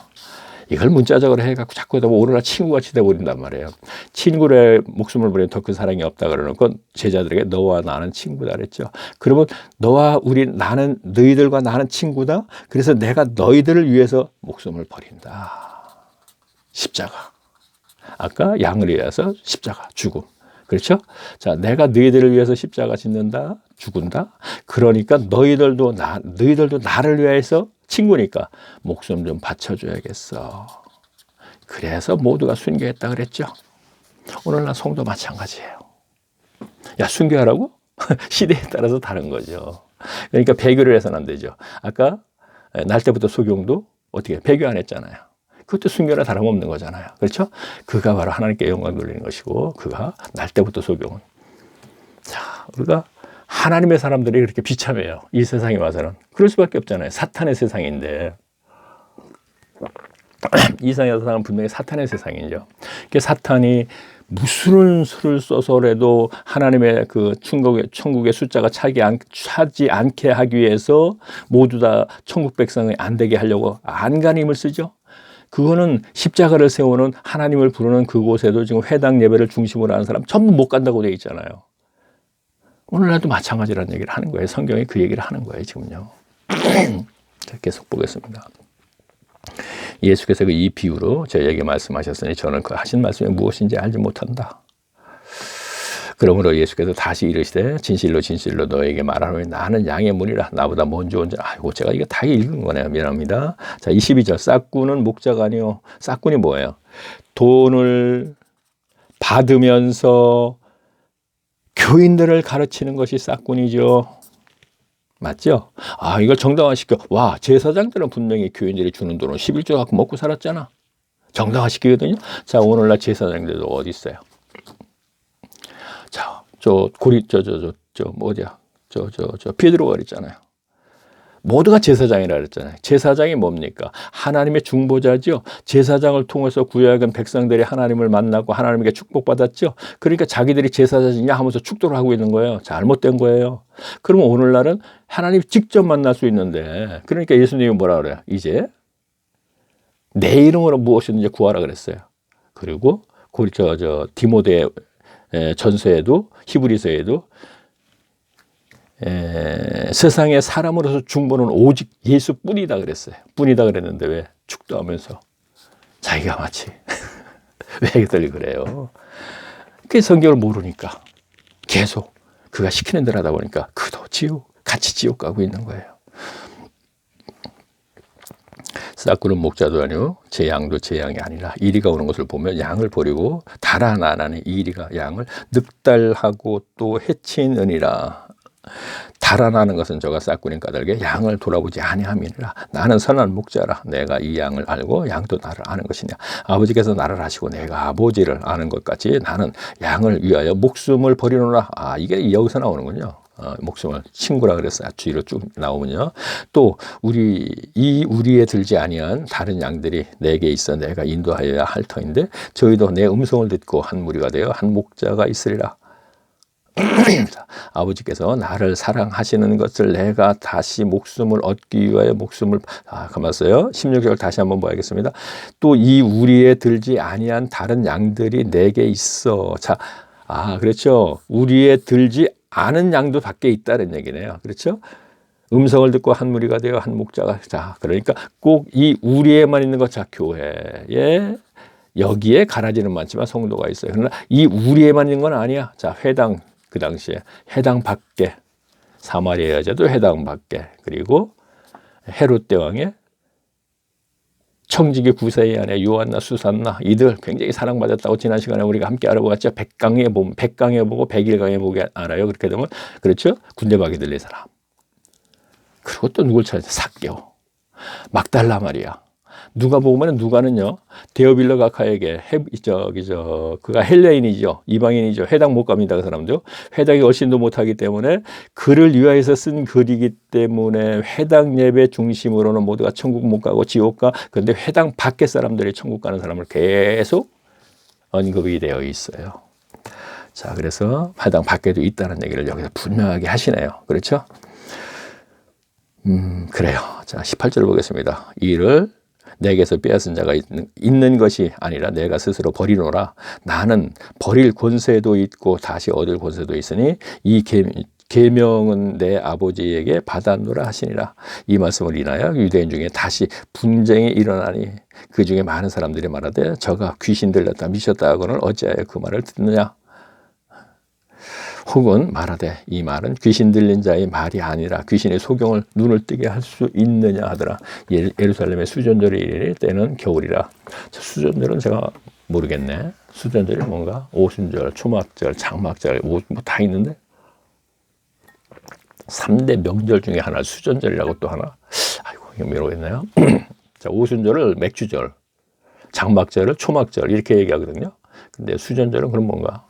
이걸 문자적으로 해갖고 자꾸 오늘날 친구같이 돼버린단 말이에요. 친구의 목숨을 버리면 더 큰 사랑이 없다 그러놓고 제자들에게 너와 나는 친구다 그랬죠. 그러면 나는 너희들과 나는 친구다. 그래서 내가 너희들을 위해서 목숨을 버린다. 십자가. 아까 양을 위해서 십자가, 죽음. 그렇죠? 자, 내가 너희들을 위해서 십자가 짓는다, 죽은다. 그러니까 너희들도 나를 위해서 친구니까 목숨 좀 바쳐줘야겠어. 그래서 모두가 순교했다 그랬죠. 오늘날 성도 마찬가지예요. 야, 순교하라고? 시대에 따라서 다른 거죠. 그러니까 배교를 해서는 안 되죠. 아까 날 때부터 소경도 어떻게 배교 안 했잖아요. 그것도 순교나 다름없는 거잖아요. 그렇죠? 그가 바로 하나님께 영광 돌리는 것이고 그가 날 때부터 소경은. 자, 우리가 하나님의 사람들이 그렇게 비참해요. 이 세상에 와서는. 그럴 수밖에 없잖아요. 사탄의 세상인데. 이 세상은 분명히 사탄의 세상이죠. 사탄이 무슨 수를 써서라도 하나님의 그 천국의 숫자가 차지 않게 하기 위해서 모두 다 천국 백성이 안 되게 하려고 안간힘을 힘을 쓰죠. 그거는 십자가를 세우는 하나님을 부르는 그곳에도 지금 회당 예배를 중심으로 하는 사람 전부 못 간다고 되어 있잖아요. 오늘날도 마찬가지라는 얘기를 하는 거예요. 성경이 그 얘기를 하는 거예요, 지금요. 자, 계속 보겠습니다. 예수께서 이 비유로 저에게 말씀하셨으니 저는 그 하신 말씀이 무엇인지 알지 못한다. 그러므로 예수께서 다시 이르시되 진실로 진실로 너에게 말하노니 나는 양의 문이라. 나보다 먼저 온 자. 아이고, 제가 이거 다 읽은 거네요. 미안합니다. 자, 22절. 싹군은 목자가 아니요. 싹군이 뭐예요? 돈을 받으면서 교인들을 가르치는 것이 싹군이죠. 맞죠? 아, 이걸 정당화시켜. 와, 제사장들은 분명히 교인들이 주는 돈을 11조 갖고 먹고 살았잖아. 정당화시키거든요. 자, 오늘날 제사장들도 어디 있어요? 자, 베드로가 그랬잖아요. 모두가 제사장이라 그랬잖아요. 제사장이 뭡니까? 하나님의 중보자죠. 제사장을 통해서 구약은 백성들이 하나님을 만나고 하나님에게 축복받았죠. 그러니까 자기들이 제사장이냐 하면서 축도를 하고 있는 거예요. 잘못된 거예요. 그러면 오늘날은 하나님 직접 만날 수 있는데, 그러니까 예수님이 뭐라 그래요? 이제 내 이름으로 무엇이든지 구하라 그랬어요. 그리고 디모데 전서에도 히브리서에도 세상의 사람으로서 중보는 오직 예수뿐이다 그랬어요. 뿐이다 그랬는데 왜 축도하면서 자기가 마치 왜 애들이 그래요? 그 성경을 모르니까 계속 그가 시키는 대로 하다 보니까 그도 지옥, 같이 지옥 가고 있는 거예요. 싹구는 목자도 아니고 제 양도 제 양이 아니라 이리가 오는 것을 보면 양을 버리고 달아나라니 이리가 양을 늑달하고 또 해치느니라. 달아나는 것은 저가 싹구님 까닭에 양을 돌아보지 아니함이니라. 나는 선한 목자라. 내가 이 양을 알고 양도 나를 아는 것이냐. 아버지께서 나를 아시고 내가 아버지를 아는 것 같이 나는 양을 위하여 목숨을 버리노라. 이게 여기서 나오는군요. 목숨을 친구라 그랬어요. 뒤로 쭉 나오면요. 또 우리에 들지 아니한 다른 양들이 내게 있어 내가 인도하여야 할 터인데 저희도 내 음성을 듣고 한 무리가 되어 한 목자가 있으리라. 아버지께서 나를 사랑하시는 것을 내가 다시 목숨을 얻기 위하여 목숨을 가만있어요. 16절 다시 한번 봐야겠습니다. 또 이 우리에 들지 아니한 다른 양들이 내게 있어. 자, 그렇죠. 우리에 들지 않은 양도 밖에 있다는 얘기네요. 그렇죠? 음성을 듣고 한 무리가 되어 한 목자가. 자, 그러니까 꼭 이 우리에만 있는 것. 자, 교회에 여기에 가라지는 많지만 성도가 있어요. 그러나 이 우리에만 있는 건 아니야. 자, 회당. 그 당시에 해당 밖에 사마리아 여자도 해당 밖에 그리고 헤롯 대왕의 청지기 구세의 아내 요한나 수산나 이들 굉장히 사랑받았다고 지난 시간에 우리가 함께 알아보았죠. 백강에 보고 백일강에 보게 알아요. 그렇게 되면 그렇죠. 군대 박이 들린 사람. 그리고 또 누굴 찾았죠? 삭개오, 막달라 마리아. 누가 보면은 누가는요 데오빌러 가카에게 그가 헬레인이죠, 이방인이죠. 회당 못 갑니다. 그 사람도 회당에 얼씬도 못하기 때문에 그를 위하여서 쓴 글이기 때문에 회당 예배 중심으로는 모두가 천국 못 가고 지옥 가. 그런데 회당 밖의 사람들이 천국 가는 사람을 계속 언급이 되어 있어요. 자, 그래서 회당 밖에도 있다는 얘기를 여기서 분명하게 하시네요. 그렇죠? 그래요. 자, 18절 보겠습니다. 이를 내게서 빼앗은 자가 있는 것이 아니라 내가 스스로 버리노라. 나는 버릴 권세도 있고 다시 얻을 권세도 있으니 이 계명은 내 아버지에게 받았노라 하시니라. 이 말씀을 인하여 유대인 중에 다시 분쟁이 일어나니 그 중에 많은 사람들이 말하되 저가 귀신 들렸다 미쳤다 하고는 어찌하여 그 말을 듣느냐. 혹은 말하되 이 말은 귀신 들린 자의 말이 아니라 귀신의 소경을 눈을 뜨게 할 수 있느냐 하더라. 예루살렘의 수전절이 이르니 때는 겨울이라. 수전절은 제가 모르겠네. 수전절이 뭔가 오순절, 초막절, 장막절 뭐 다 있는데 3대 명절 중에 하나 수전절이라고 또 하나. 이거 모르겠네요. 자, 오순절을 맥주절, 장막절을 초막절 이렇게 얘기하거든요. 근데 수전절은 그럼 뭔가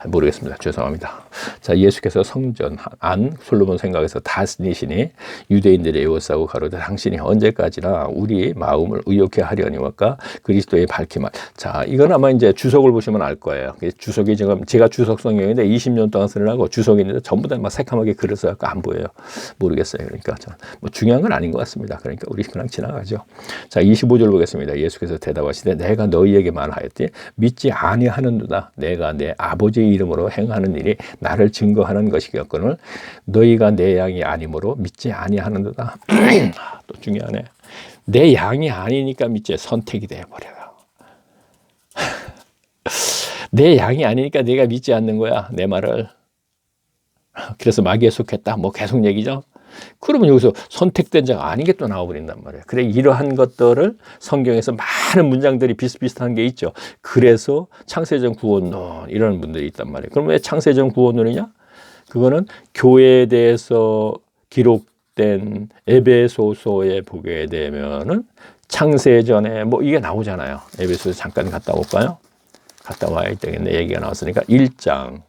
모르겠습니다. 죄송합니다. 자, 예수께서 성전 안 솔로몬 생각에서 다스니시니 유대인들의 에워싸고 가로되 당신이 언제까지나 우리 마음을 의욕해 하려니와까 그리스도의 밝힘을. 자, 이건 아마 이제 주석을 보시면 알 거예요. 주석이 지금 제가 주석 성경인데 20년 동안 쓰느라고 주석이 있는데 전부 다 막 새카맣게 그려서 안 보여요. 모르겠어요. 그러니까 뭐 중요한 건 아닌 것 같습니다. 그러니까 우리 그냥 지나가죠. 자, 25절 보겠습니다. 예수께서 대답하시되 내가 너희에게 말하였지 믿지 아니하는도다. 내가 내 아버지의 이름으로 행하는 일이 나를 증거하는 것이겠거늘 너희가 내 양이 아니므로 믿지 아니하는도다. 또 중요하네. 내 양이 아니니까 믿지. 선택이 되어버려요. 내 양이 아니니까 내가 믿지 않는 거야. 내 말을. 그래서 마귀에 속했다. 뭐 계속 얘기죠. 그러면 여기서 선택된 자가 아닌 게 또 나와버린단 말이에요. 그래, 이러한 것들을 성경에서 많은 문장들이 비슷비슷한 게 있죠. 그래서 창세전 구원론 이런 분들이 있단 말이에요. 그럼 왜 창세전 구원론이냐? 그거는 교회에 대해서 기록된 에베소서에 보게 되면은 창세전에 뭐 이게 나오잖아요. 에베소서 잠깐 갔다 올까요? 갔다 와야 되겠네. 얘기가 나왔으니까 1장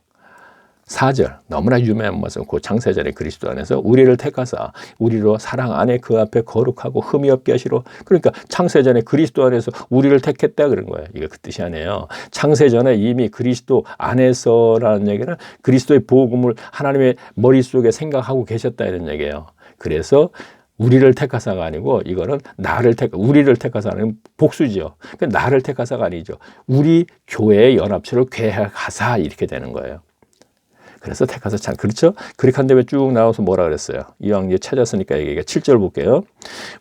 4절 너무나 유명한 말씀. 그 창세전에 그리스도 안에서 우리를 택하사 우리로 사랑 안에 그 앞에 거룩하고 흠이 없게 하시로. 그러니까 창세전에 그리스도 안에서 우리를 택했다 그런 거예요. 이게 그 뜻이 아니에요. 창세전에 이미 그리스도 안에서라는 얘기는 그리스도의 복음을 하나님의 머릿속에 생각하고 계셨다 이런 얘기예요. 그래서 우리를 택하사가 아니고 이거는 우리를 택하사는 복수죠. 그러니까 나를 택하사가 아니죠. 우리 교회의 연합체로 계획하사 이렇게 되는 거예요. 그래서 택하사 참 그렇죠? 그렇게 한 다음에 쭉 나와서 뭐라 그랬어요? 이왕 이제 찾았으니까 얘기가 7절 볼게요.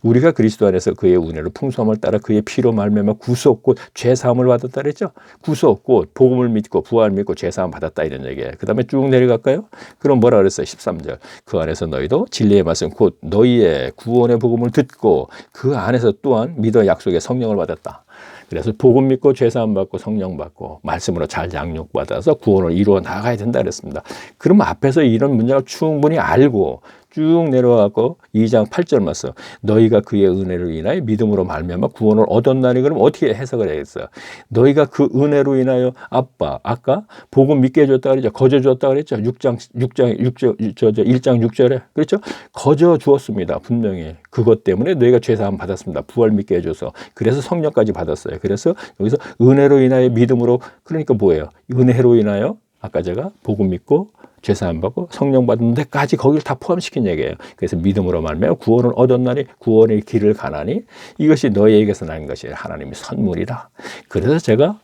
우리가 그리스도 안에서 그의 은혜로 풍성함을 따라 그의 피로 말미암아 구속고 죄 사함을 받았다 그랬죠? 구속고 복음을 믿고 부활 믿고 죄 사함 받았다 이런 얘기예요. 그다음에 쭉 내려갈까요? 그럼 뭐라 그랬어요? 13절. 그 안에서 너희도 진리의 말씀 곧 너희의 구원의 복음을 듣고 그 안에서 또한 믿어 약속의 성령을 받았다. 그래서 복음 믿고 죄사함 받고 성령 받고 말씀으로 잘 양육받아서 구원을 이루어 나가야 된다 그랬습니다. 그럼 앞에서 이런 문장을 충분히 알고 쭉 내려와서 2장 8절 말씀 너희가 그의 은혜로 인하여 믿음으로 말미암아 구원을 얻었나니 그럼 어떻게 해석을 해야겠어요? 너희가 그 은혜로 인하여 아까 복음 믿게 해줬다 그랬죠? 거저 주었다 그랬죠? 1장 6절에 그렇죠? 거저 주었습니다. 분명히 그것 때문에 너희가 죄사함 받았습니다. 부활 믿게 해줘서 그래서 성령까지 받았어요. 그래서 여기서 은혜로 인하여 믿음으로 그러니까 뭐예요? 은혜로 인하여 아까 제가 복음 믿고 죄사함 받고 성령 받는 데까지 거기를 다 포함시킨 얘기예요. 그래서 믿음으로 말미암아 구원을 얻었나니 구원의 길을 가나니 이것이 너희에게서 난 것이 하나님의 선물이라. 그래서 제가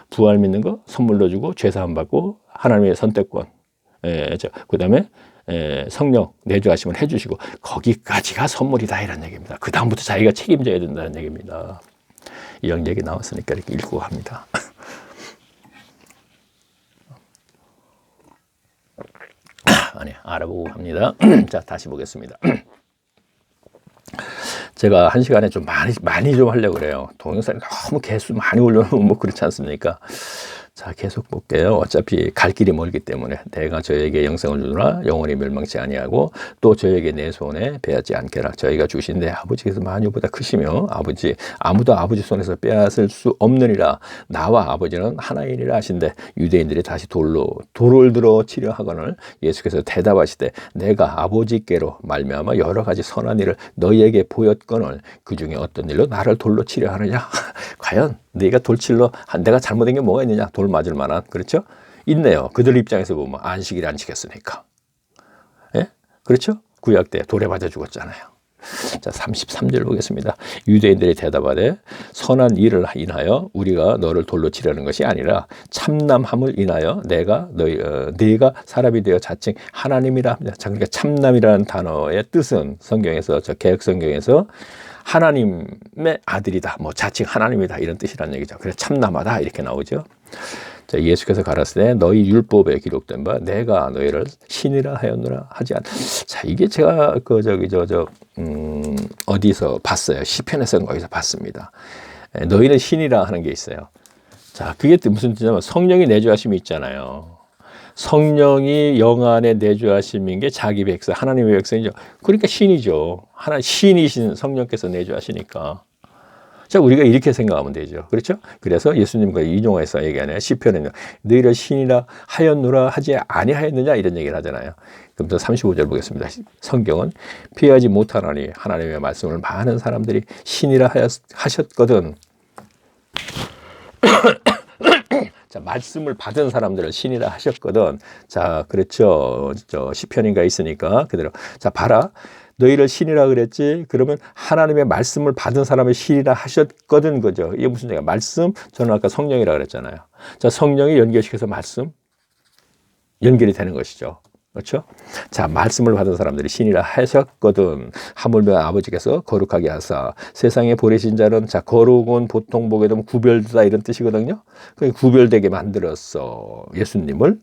부활 믿는 거 선물로 주고 죄사함 받고 하나님의 선택권 그다음에 성령 내주하심을 해주시고 거기까지가 선물이다 이런 얘기입니다. 그 다음부터 자기가 책임져야 된다는 얘기입니다. 이런 얘기 나왔으니까 이렇게 읽고 합니다. 아니, 알아보고 합니다. 자, 다시 보겠습니다. 제가 한 시간에 좀 많이 좀 하려고 그래요. 동영상이 너무 개수 많이 올려놓으면 뭐 그렇지 않습니까? 자, 계속 볼게요. 어차피 갈 길이 멀기 때문에 내가 저에게 영생을 주노라 영원히 멸망치 아니하고 또 저에게 내 손에 빼앗지 않게라. 저희가 주신 내 아버지께서 만유보다 크시며 아무도 아버지 손에서 빼앗을 수 없느니라. 나와 아버지는 하나이니라 하신대. 유대인들이 다시 돌을 들어 치려 하거늘 예수께서 대답하시되 내가 아버지께로 말미암아 여러 가지 선한 일을 너희에게 보였거늘 그 중에 어떤 일로 나를 돌로 치려 하느냐. 과연 네가 돌칠러 내가 잘못된 게 뭐가 있느냐? 돌 맞을 만한 그렇죠? 있네요. 그들 입장에서 보면 안식일 안 지켰으니까. 예? 그렇죠? 구약 때 돌에 맞아 죽었잖아요. 자, 33절 보겠습니다. 유대인들이 대답하되 선한 일을 인하여 우리가 너를 돌로 치려는 것이 아니라 참남함을 인하여 네가 사람이 되어 자칭 하나님이라 합니다. 자, 그러니까 참남이라는 단어의 뜻은 성경에서 개역 성경에서 하나님의 아들이다, 뭐 자칭 하나님이다 이런 뜻이란 얘기죠. 그래서 참남하다 이렇게 나오죠. 자, 예수께서 가라사대 너희 율법에 기록된 바 내가 너희를 신이라 하였노라 하지 않. 자, 이게 제가 어디서 봤어요. 시편에서 어디서 봤습니다. 너희는 신이라 하는 게 있어요. 자, 그게 무슨 뜻이냐면 성령이 내주하심이 있잖아요. 성령이 영 안에 내주하심인 게 자기 백성, 하나님의 백성이죠. 그러니까 신이죠. 신이신 성령께서 내주하시니까. 자, 우리가 이렇게 생각하면 되죠. 그렇죠? 그래서 예수님과 인용해서 얘기하네요. 시편에는 너희를 신이라 하였노라 하지 아니하였느냐 이런 얘기를 하잖아요. 그럼 또 35절 보겠습니다. 성경은 피하지 못하나니 하나님의 말씀을 많은 사람들이 신이라 하셨거든. 자, 말씀을 받은 사람들을 신이라 하셨거든. 자, 그렇죠. 시편인가 있으니까 그대로. 자, 봐라. 너희를 신이라 그랬지. 그러면 하나님의 말씀을 받은 사람을 신이라 하셨거든 거죠. 이게 무슨 얘기야? 말씀, 저는 아까 성령이라 그랬잖아요. 자, 성령이 연결시켜서 말씀 연결이 되는 것이죠. 그렇죠? 자, 말씀을 받은 사람들이 신이라 하셨거든. 하물며 아버지께서 거룩하게 하사 세상에 보내신 자는 자, 거룩은 보통 보게 되면 구별되다 이런 뜻이거든요. 구별되게 만들었어. 예수님을.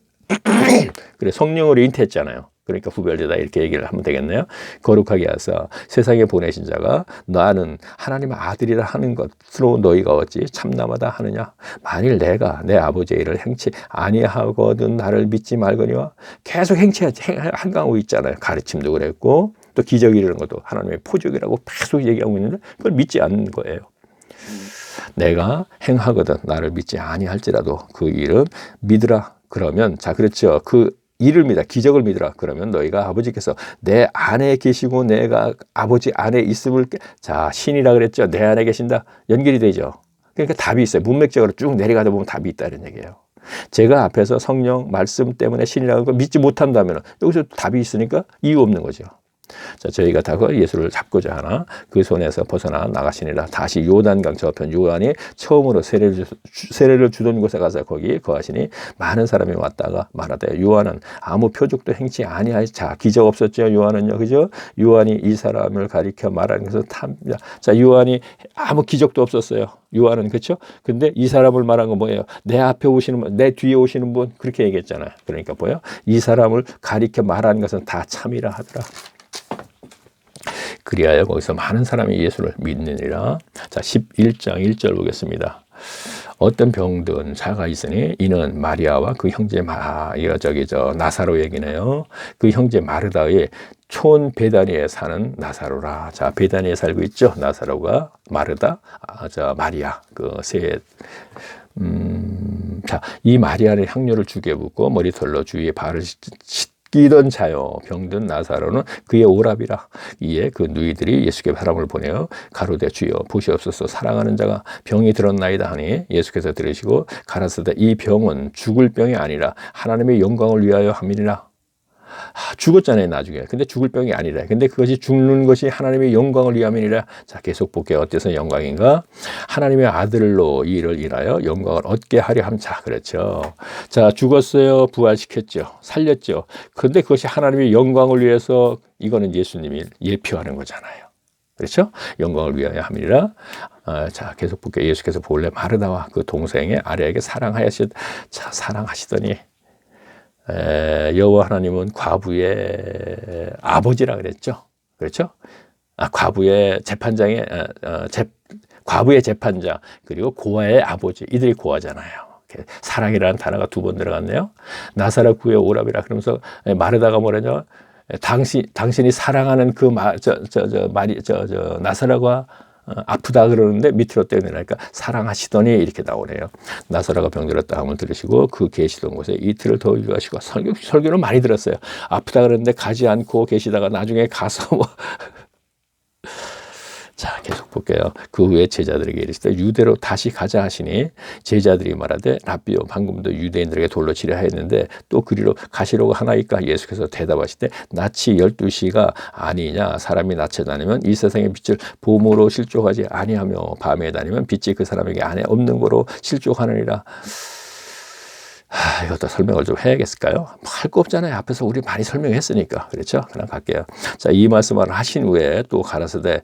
그래, 성령으로 잉태했잖아요. 그러니까 구별되다 이렇게 얘기를 하면 되겠네요. 거룩하게 하사 세상에 보내신 자가 나는 하나님의 아들이라 하는 것으로 너희가 어찌 참남하다 하느냐. 만일 내가 내 아버지의 일을 행치 아니하거든 나를 믿지 말거니와. 계속 행하고 있잖아요. 가르침도 그랬고 또 기적 이루는 것도 하나님의 포적이라고 계속 얘기하고 있는데 그걸 믿지 않는 거예요. 내가 행하거든 나를 믿지 아니할지라도 그 일은 믿으라. 그러면 자, 그렇죠. 그 일을 믿어, 기적을 믿으라. 그러면 너희가 아버지께서 내 안에 계시고 내가 아버지 안에 있음을 자, 신이라 그랬죠. 내 안에 계신다. 연결이 되죠. 그러니까 답이 있어요. 문맥적으로 쭉 내려가다 보면 답이 있다는 얘기예요. 제가 앞에서 성령 말씀 때문에 신이라는 걸 믿지 못한다면 여기서 답이 있으니까 이유 없는 거죠. 자, 저희가 다 그 예수를 잡고자 하나 그 손에서 벗어나 나가시니라. 다시 요단강 저편 요한이 처음으로 세례를 주던 곳에 가서 거기 거하시니 많은 사람이 왔다가 말하되 요한은 아무 표적도 행치 아니하여. 자, 기적 없었죠. 요한은요, 그죠? 요한이 이 사람을 가리켜 말하는 것은 탐자. 자, 요한이 아무 기적도 없었어요. 요한은, 그렇죠? 근데 이 사람을 말한 건 뭐예요? 내 앞에 오시는 분, 내 뒤에 오시는 분, 그렇게 얘기했잖아요. 그러니까 뭐예요? 이 사람을 가리켜 말하는 것은 다 참이라 하더라. 그리하여 거기서 많은 사람이 예수를 믿느니라. 자, 11장 1절 보겠습니다. 어떤 병든 자가 있으니 이는 마리아와 그 형제 나사로 얘기네요. 그 형제 마르다의 촌 베다니에 사는 나사로라. 자, 베다니에 살고 있죠. 나사로가 마르다, 마리아 그 세. 자, 이 마리아는 향료를 죽에 붓고 머리털로 주위에 발을 씻기던 자요. 병든 나사로는 그의 오랍이라. 이에 그 누이들이 예수께 바람을 보내어 가로되 주여 보시옵소서 사랑하는 자가 병이 들었나이다 하니 예수께서 들으시고 가라사대 이 병은 죽을 병이 아니라 하나님의 영광을 위하여 함이니라. 죽었잖아요, 나중에. 근데 죽을 병이 아니라. 근데 그것이 죽는 것이 하나님의 영광을 위함이니라. 자, 계속 볼게요. 어때서 영광인가? 하나님의 아들로 이 일을 일하여 영광을 얻게 하려 함자. 그렇죠. 자, 죽었어요. 부활시켰죠. 살렸죠. 근데 그것이 하나님의 영광을 위해서, 이거는 예수님이 예표하는 거잖아요. 그렇죠? 영광을 위하여 함이니라. 자, 계속 볼게요. 예수께서 본래 마르다와 그 동생의 아리에게 사랑하시더니 여호와 하나님은 과부의 아버지라 그랬죠. 그렇죠? 과부의 재판장의 과부의 재판장 그리고 고아의 아버지, 이들이 고아잖아요. 사랑이라는 단어가 2번 들어갔네요. 나사렛 구의 오랍이라 그러면서 마르다가 뭐라냐? 당신이 사랑하는 그 나사렛과 아프다 그러는데 밑으로 떼어내니까 사랑하시더니 이렇게 나오네요. 나사로가 병들었다 함을 들으시고 그 계시던 곳에 이틀을 더 일하시고 설교를 많이 들었어요. 아프다 그러는데 가지 않고 계시다가 나중에 가서 자, 계속 볼게요. 그 후에 제자들에게 이르시되 유대로 다시 가자 하시니 제자들이 말하되 랍비요 방금도 유대인들에게 돌로 치려 했는데 또 그리로 가시려고 하나이까? 예수께서 대답하시되 낯이 12시가 아니냐? 사람이 낮에 다니면 이 세상의 빛을 봄으로 실족하지 아니하며 밤에 다니면 빛이 그 사람에게 안에 없는 거로 실족하느니라. 이것도 설명을 좀 해야겠을까요? 할 거 없잖아요. 앞에서 우리 많이 설명했으니까. 그렇죠? 그냥 갈게요. 자, 이 말씀을 하신 후에 또 가라사대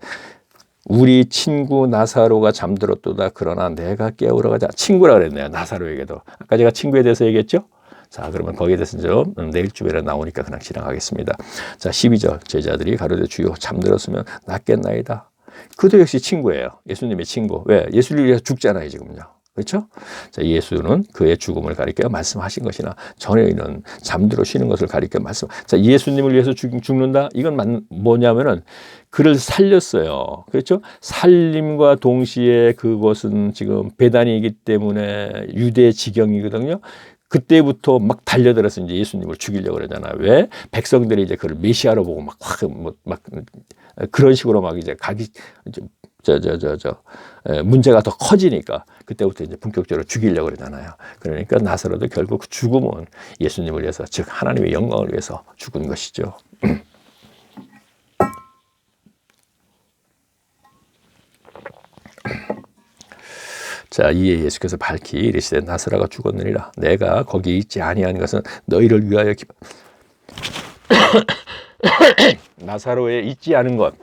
우리 친구 나사로가 잠들었도다. 그러나 내가 깨우러 가자. 친구라 그랬네요. 나사로에게도. 아까 제가 친구에 대해서 얘기했죠? 자, 그러면 거기에 대해서 좀 내일 주변에 나오니까 그냥 지나가겠습니다. 자, 12절 제자들이 가로되 주여 잠들었으면 낫겠나이다. 그도 역시 친구예요. 예수님의 친구. 왜? 예수를 위해서 죽잖아요, 지금요. 그렇죠? 자, 예수는 그의 죽음을 가리켜 말씀하신 것이나 전에는 잠들어 쉬는 것을 가리켜 말씀. 자, 예수님을 위해서 죽는다? 이건 뭐냐면은 그를 살렸어요. 그렇죠? 살림과 동시에 그것은 지금 배단이기 때문에 유대 지경이거든요. 그때부터 막 달려들어서 이제 예수님을 죽이려고 그러잖아요. 왜? 백성들이 이제 그를 메시아로 보고 막 그런 식으로 막 이제 문제가 더 커지니까 그때부터 이제 본격적으로 죽이려고 그러잖아요. 그러니까 나사로도 결국 죽음은 예수님을 위해서, 즉 하나님의 영광을 위해서 죽은 것이죠. 자, 이에 예수께서 밝히 이르시되 나사로가 죽었느니라. 내가 거기 있지 아니한 것은 너희를 위하여 나사로에 있지 않은 것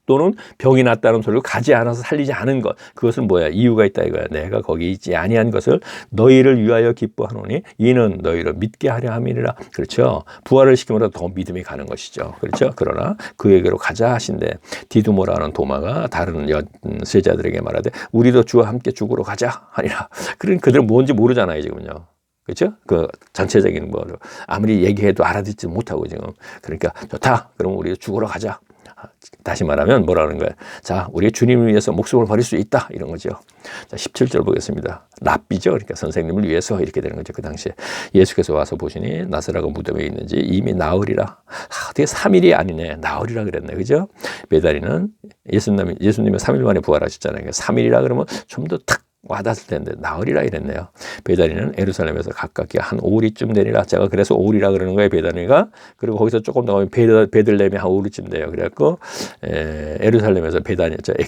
또는 병이 났다는 소리로 가지 않아서 살리지 않은 것, 그것은 뭐야? 이유가 있다 이거야. 내가 거기 있지 아니한 것을 너희를 위하여 기뻐하노니 이는 너희를 믿게 하려 함이니라. 그렇죠? 부활을 시키므로 더 믿음이 가는 것이죠. 그렇죠? 그러나 그에게로 가자 하신대 디두모라는 도마가 다른 세자들에게 말하되 우리도 주와 함께 죽으러 가자 하니라. 그러니 그들은 뭔지 모르잖아요, 지금요. 그렇죠? 그 전체적인 뭐 아무리 얘기해도 알아듣지 못하고 지금. 그러니까 좋다. 그럼 우리 죽으러 가자. 다시 말하면 뭐라는 거예요? 자, 우리 주님을 위해서 목숨을 버릴 수 있다. 이런 거죠. 자, 17절 보겠습니다. 랍비죠. 그러니까 선생님을 위해서 이렇게 되는 거죠. 그 당시에. 예수께서 와서 보시니 나사로가 무덤에 있는지 이미 나으리라. 어떻게 3일이 아니네. 나으리라 그랬네. 그죠? 베다니는 예수님이 3일 만에 부활하셨잖아요. 그러니까 3일이라 그러면 좀 더 탁 와닿을 텐데 나으리라 이랬네요. 베다니는 예루살렘에서 가깝게 한 오리쯤 되니라. 제가 그래서 오리라 그러는 거예요, 베다니가. 그리고 거기서 조금 더 가면 베들레헴이 한 오리쯤 돼요. 그래갖고 예루살렘에서 베들레헴도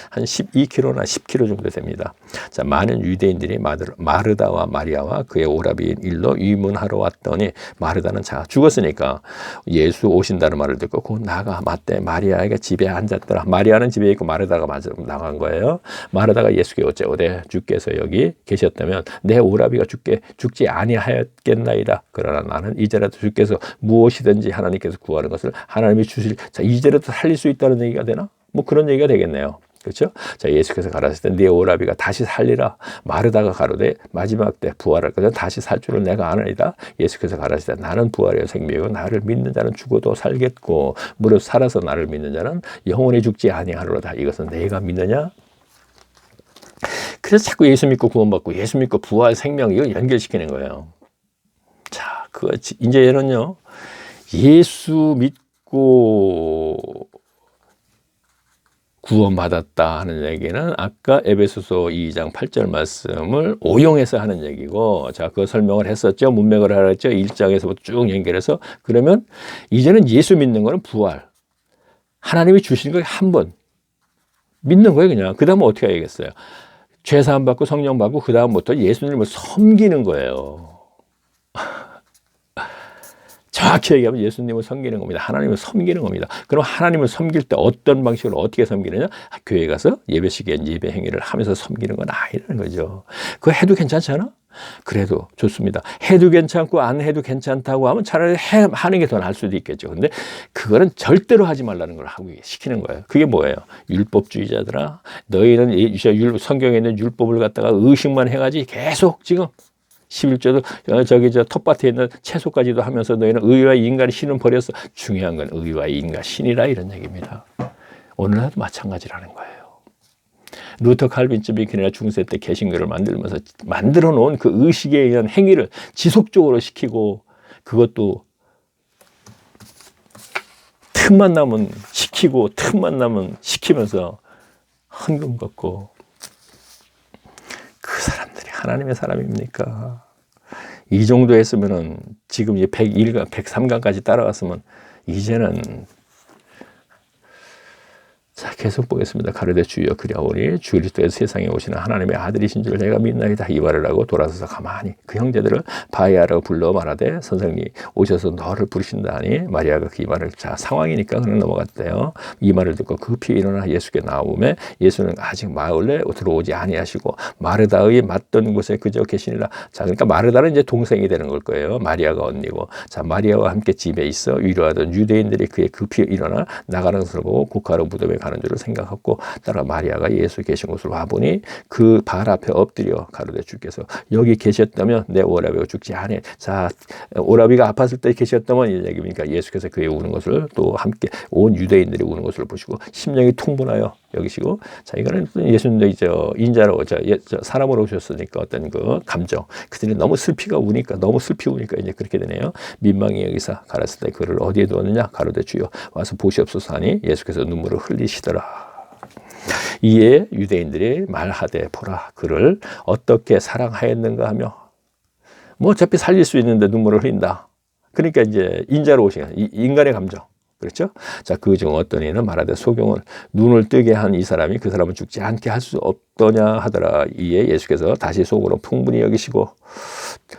한 12km나 10km 정도 됩니다. 자, 많은 유대인들이 마르다와 마리아와 그의 오라비인 일로 위문하러 왔더니, 마르다는 자 죽었으니까 예수 오신다는 말을 듣고 곧 나가 맞대 마리아에게 집에 앉았더라. 마리아는 집에 있고 마르다가 나간 거예요. 마르다가 예수께 어찌오되 주께서 여기 계셨다면 내 오라비가 죽지 아니하였겠나이다. 그러나 나는 이제라도 주께서 무엇이든지 하나님께서 구하는 것을 하나님이 주실, 자, 이제라도 살릴 수 있다는 얘기가 되나? 뭐 그런 얘기가 되겠네요. 그렇죠? 자, 예수께서 가라사대 네 오라비가 다시 살리라. 마르다가 가로되 마지막 때 부활할 것은 다시 살 줄을 내가 아나이다. 예수께서 가라사대 나는 부활이요 생명이요 나를 믿는 자는 죽어도 살겠고 무릇 살아서 나를 믿는 자는 영원히 죽지 아니하리로다. 이것은 내가 믿느냐? 그래서 자꾸 예수 믿고 구원받고 예수 믿고 부활 생명 이거 연결시키는 거예요. 자, 그거 이제 얘는요, 예수 믿고 구원받았다 하는 얘기는 아까 에베소서 2장 8절 말씀을 오용해서 하는 얘기고, 자, 그 설명을 했었죠. 문맥을 하라 했죠. 1장에서부터 쭉 연결해서. 그러면 이제는 예수 믿는 거는 부활, 하나님이 주신 거 한 번 믿는 거예요. 그냥 그 다음은 어떻게 해야겠어요? 죄사함 받고 성령 받고 그 다음부터 예수님을 섬기는 거예요. 정확히 얘기하면 예수님을 섬기는 겁니다. 하나님을 섬기는 겁니다. 그럼 하나님을 섬길 때 어떤 방식으로 어떻게 섬기느냐? 교회 가서 예배 시간 예배 행위를 하면서 섬기는 건 아니라는 거죠. 그거 해도 괜찮잖아? 그래도 좋습니다. 해도 괜찮고 안 해도 괜찮다고 하면 차라리 하는 게 더 나을 수도 있겠죠. 근데 그거는 절대로 하지 말라는 걸 하고 시키는 거예요. 그게 뭐예요? 율법주의자들아, 너희는 성경에 있는 율법을 갖다가 의식만 해가지고 계속 지금 11조도 저 텃밭에 있는 채소까지도 하면서 너희는 의와 인간의 신은 버렸어. 중요한 건 의와 인간 신이라 이런 얘기입니다. 오늘날도 마찬가지라는 거예요. 루터 칼빈쯤이 그냥 중세 때 개신교를 만들면서 만들어 놓은 그 의식에 의한 행위를 지속적으로 시키고, 그것도 틈만 나면 시키고 틈만 나면 시키면서 헌금 걷고, 그 사람들이 하나님의 사람입니까? 이 정도 했으면은 지금 이제 101강, 103강까지 따라갔으면 이제는, 자, 계속 보겠습니다. 가로되 주여 그리하오니 주 그리스도께서 세상에 오시는 하나님의 아들이신 줄 내가 믿나이다. 이 말을 하고 돌아서서 가만히 그 형제들을 바이아라고 불러 말하되 선생님 오셔서 너를 부르신다 하니, 마리아가 그 이 말을, 자, 상황이니까 그냥 넘어갔대요. 이 말을 듣고 급히 일어나 예수께 나오매 예수는 아직 마을에 들어오지 아니하시고 마르다의 맞던 곳에 그저 계시니라. 자, 그러니까 마르다는 이제 동생이 되는 걸 거예요. 마리아가 언니고. 자, 마리아와 함께 집에 있어 위로하던 유대인들이 그의 급히 일어나 나가는 것을 보고 국가로 무덤에 가는 줄을 생각하고 따라 마리아가 예수 계신 곳으로 와보니 그 발 앞에 엎드려 가로되 주께서 여기 계셨다면 내 오라비가 죽지 아니. 자, 오라비가 아팠을 때 계셨다면 이 얘기입니까? 예수께서 그의 우는 것을 또 함께 온 유대인들이 우는 것을 보시고 심령이 통분하여 여기시고, 자, 이거는 예수님도 이제 인자로 사람으로 오셨으니까 어떤 그 감정, 그들이 너무 슬피 우니까 이제 그렇게 되네요. 민망히 여기서 가라사대 때 그를 어디에 두었느냐? 가로되 주여 와서 보시옵소서 하니 예수께서 눈물을 흘리시더라. 이에 유대인들이 말하되 보라 그를 어떻게 사랑하였는가 하며, 뭐 어차피 살릴 수 있는데 눈물을 흘린다. 그러니까 이제 인자로 오신 인간의 감정. 그렇죠? 자, 그중 어떤 이는 말하되 소경을 눈을 뜨게 한 이 사람이 그 사람을 죽지 않게 할 수 없더냐 하더라. 이에 예수께서 다시 속으로 풍분히 여기시고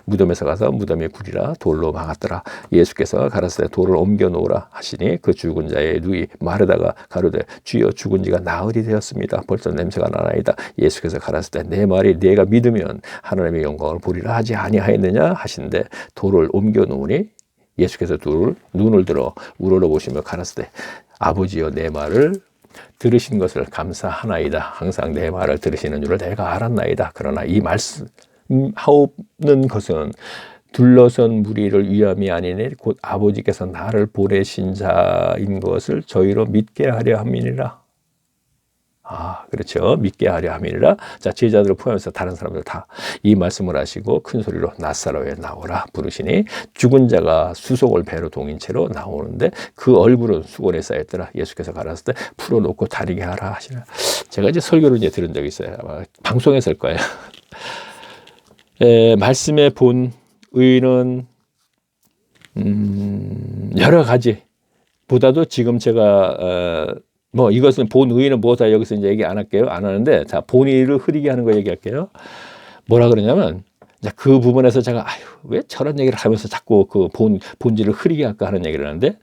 무덤에서 가서 무덤에 굴이라 돌로 막았더라. 예수께서 가라사대 돌을 옮겨 놓으라 하시니 그 죽은 자의 누이 마르다가 가로되 주여 죽은 지가 나흘이 되었습니다. 벌써 냄새가 나나이다. 예수께서 가라사대 내 말이 네가 믿으면 하나님의 영광을 보리라 하지 아니하였느냐 하신데 돌을 옮겨 놓으니 예수께서 눈을 들어 우러러보시며 가라사대 아버지여 내 말을 들으신 것을 감사하나이다. 항상 내 말을 들으시는 줄을 내가 알았나이다. 그러나 이 말씀하옵는 것은 둘러선 무리를 위함이 아니니 곧 아버지께서 나를 보내신 자인 것을 저희로 믿게 하려 함이니라. 아, 그렇죠. 믿게 하려 함이니라. 자, 제자들을 포함해서 다른 사람들 다 이 말씀을 하시고 큰 소리로 나사로에 나오라 부르시니 죽은 자가 수송을 배로 동인 채로 나오는데 그 얼굴은 수건에 쌓였더라. 예수께서 가라사대 풀어놓고 다니게 하라 하시라. 제가 이제 설교를 이제 들은 적이 있어요. 아마 방송에서 할 거예요. 말씀의 본 의는 여러 가지 보다도 지금 제가 뭐 이것은 본 의는 뭐다 여기서 이제 얘기 안 할게요. 안 하는데 자 본의를 흐리게 하는 거 얘기할게요. 뭐라 그러냐면 그 부분에서 제가 아유 왜 저런 얘기를 하면서 자꾸 그 본질을 흐리게 할까 하는 얘기를 하는데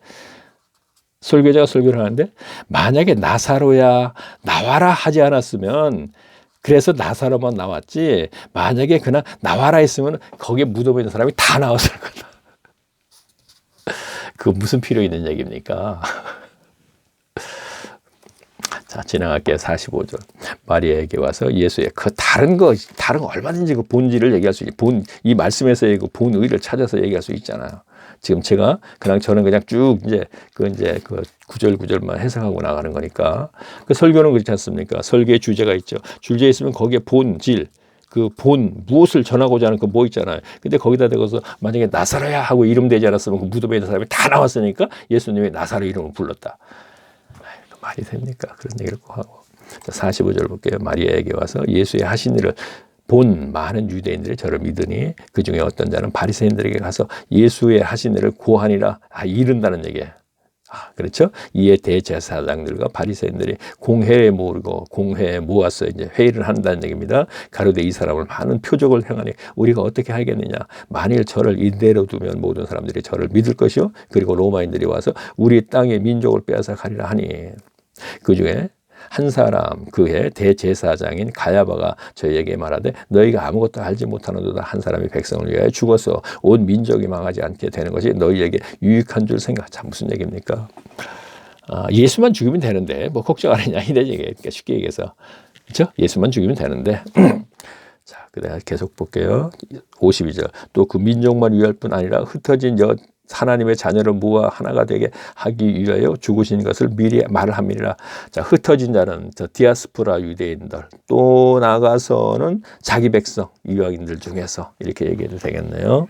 설교자가 설교를 하는데 만약에 나사로야 나와라 하지 않았으면 그래서 나사로만 나왔지 만약에 그냥 나와라 했으면 거기에 묻어져 있는 사람이 다 나왔을 거다. 그 무슨 필요 있는 얘기입니까? 자, 지나갈게요. 45절. 마리아에게 와서 예수의 그 다른 거 얼마든지 그 본질을 얘기할 수 있지. 이 말씀에서의 그 본의를 찾아서 얘기할 수 있잖아요. 지금 제가 저는 그냥 쭉 그 구절구절만 해석하고 나가는 거니까. 그 설교는 그렇지 않습니까? 설교의 주제가 있죠. 주제 있으면 거기에 본질, 무엇을 전하고자 하는 그 뭐 있잖아요. 근데 거기다 대고서 만약에 나사로야 하고 이름 되지 않았으면 그 무덤에 있는 사람이 다 나왔으니까 예수님이 나사로 이름을 불렀다. 말이 됩니까? 그런 얘기를 꼭 하고. 45절 볼게요. 마리아에게 와서 예수의 하신 일을 본 많은 유대인들이 저를 믿으니 그 중에 어떤 자는 바리새인들에게 가서 예수의 하신 일을 고하니라 이른다는 얘기예요. 그렇죠? 이에 대제사장들과 바리새인들이 공회에 모아서 이제 회의를 한다는 얘기입니다. 가로되 이 사람을 많은 표적을 행하니 우리가 어떻게 하겠느냐? 만일 저를 이대로 두면 모든 사람들이 저를 믿을 것이요. 그리고 로마인들이 와서 우리 땅의 민족을 빼앗아 가리라 하니 그 중에 한 사람 그의 대제사장인 가야바가 저희에게 말하되 너희가 아무것도 알지 못하는도다 한 사람이 백성을 위하여 죽어서 온 민족이 망하지 않게 되는 것이 너희에게 유익한 줄 생각. 참 무슨 얘기입니까? 예수만 죽이면 되는데 뭐 걱정 안 했냐 이런 얘기니까 쉽게 얘기해서 그렇죠? 예수만 죽이면 되는데 자, 그다음 계속 볼게요. 52절 또 그 민족만 위할 뿐 아니라 흩어진 하나님의 자녀를 모아 하나가 되게 하기 위하여 죽으신 것을 미리 말을 합니다. 자, 흩어진 자는 디아스포라 유대인들 또 나가서는 자기 백성 이방인들 중에서 이렇게 얘기해도 되겠네요.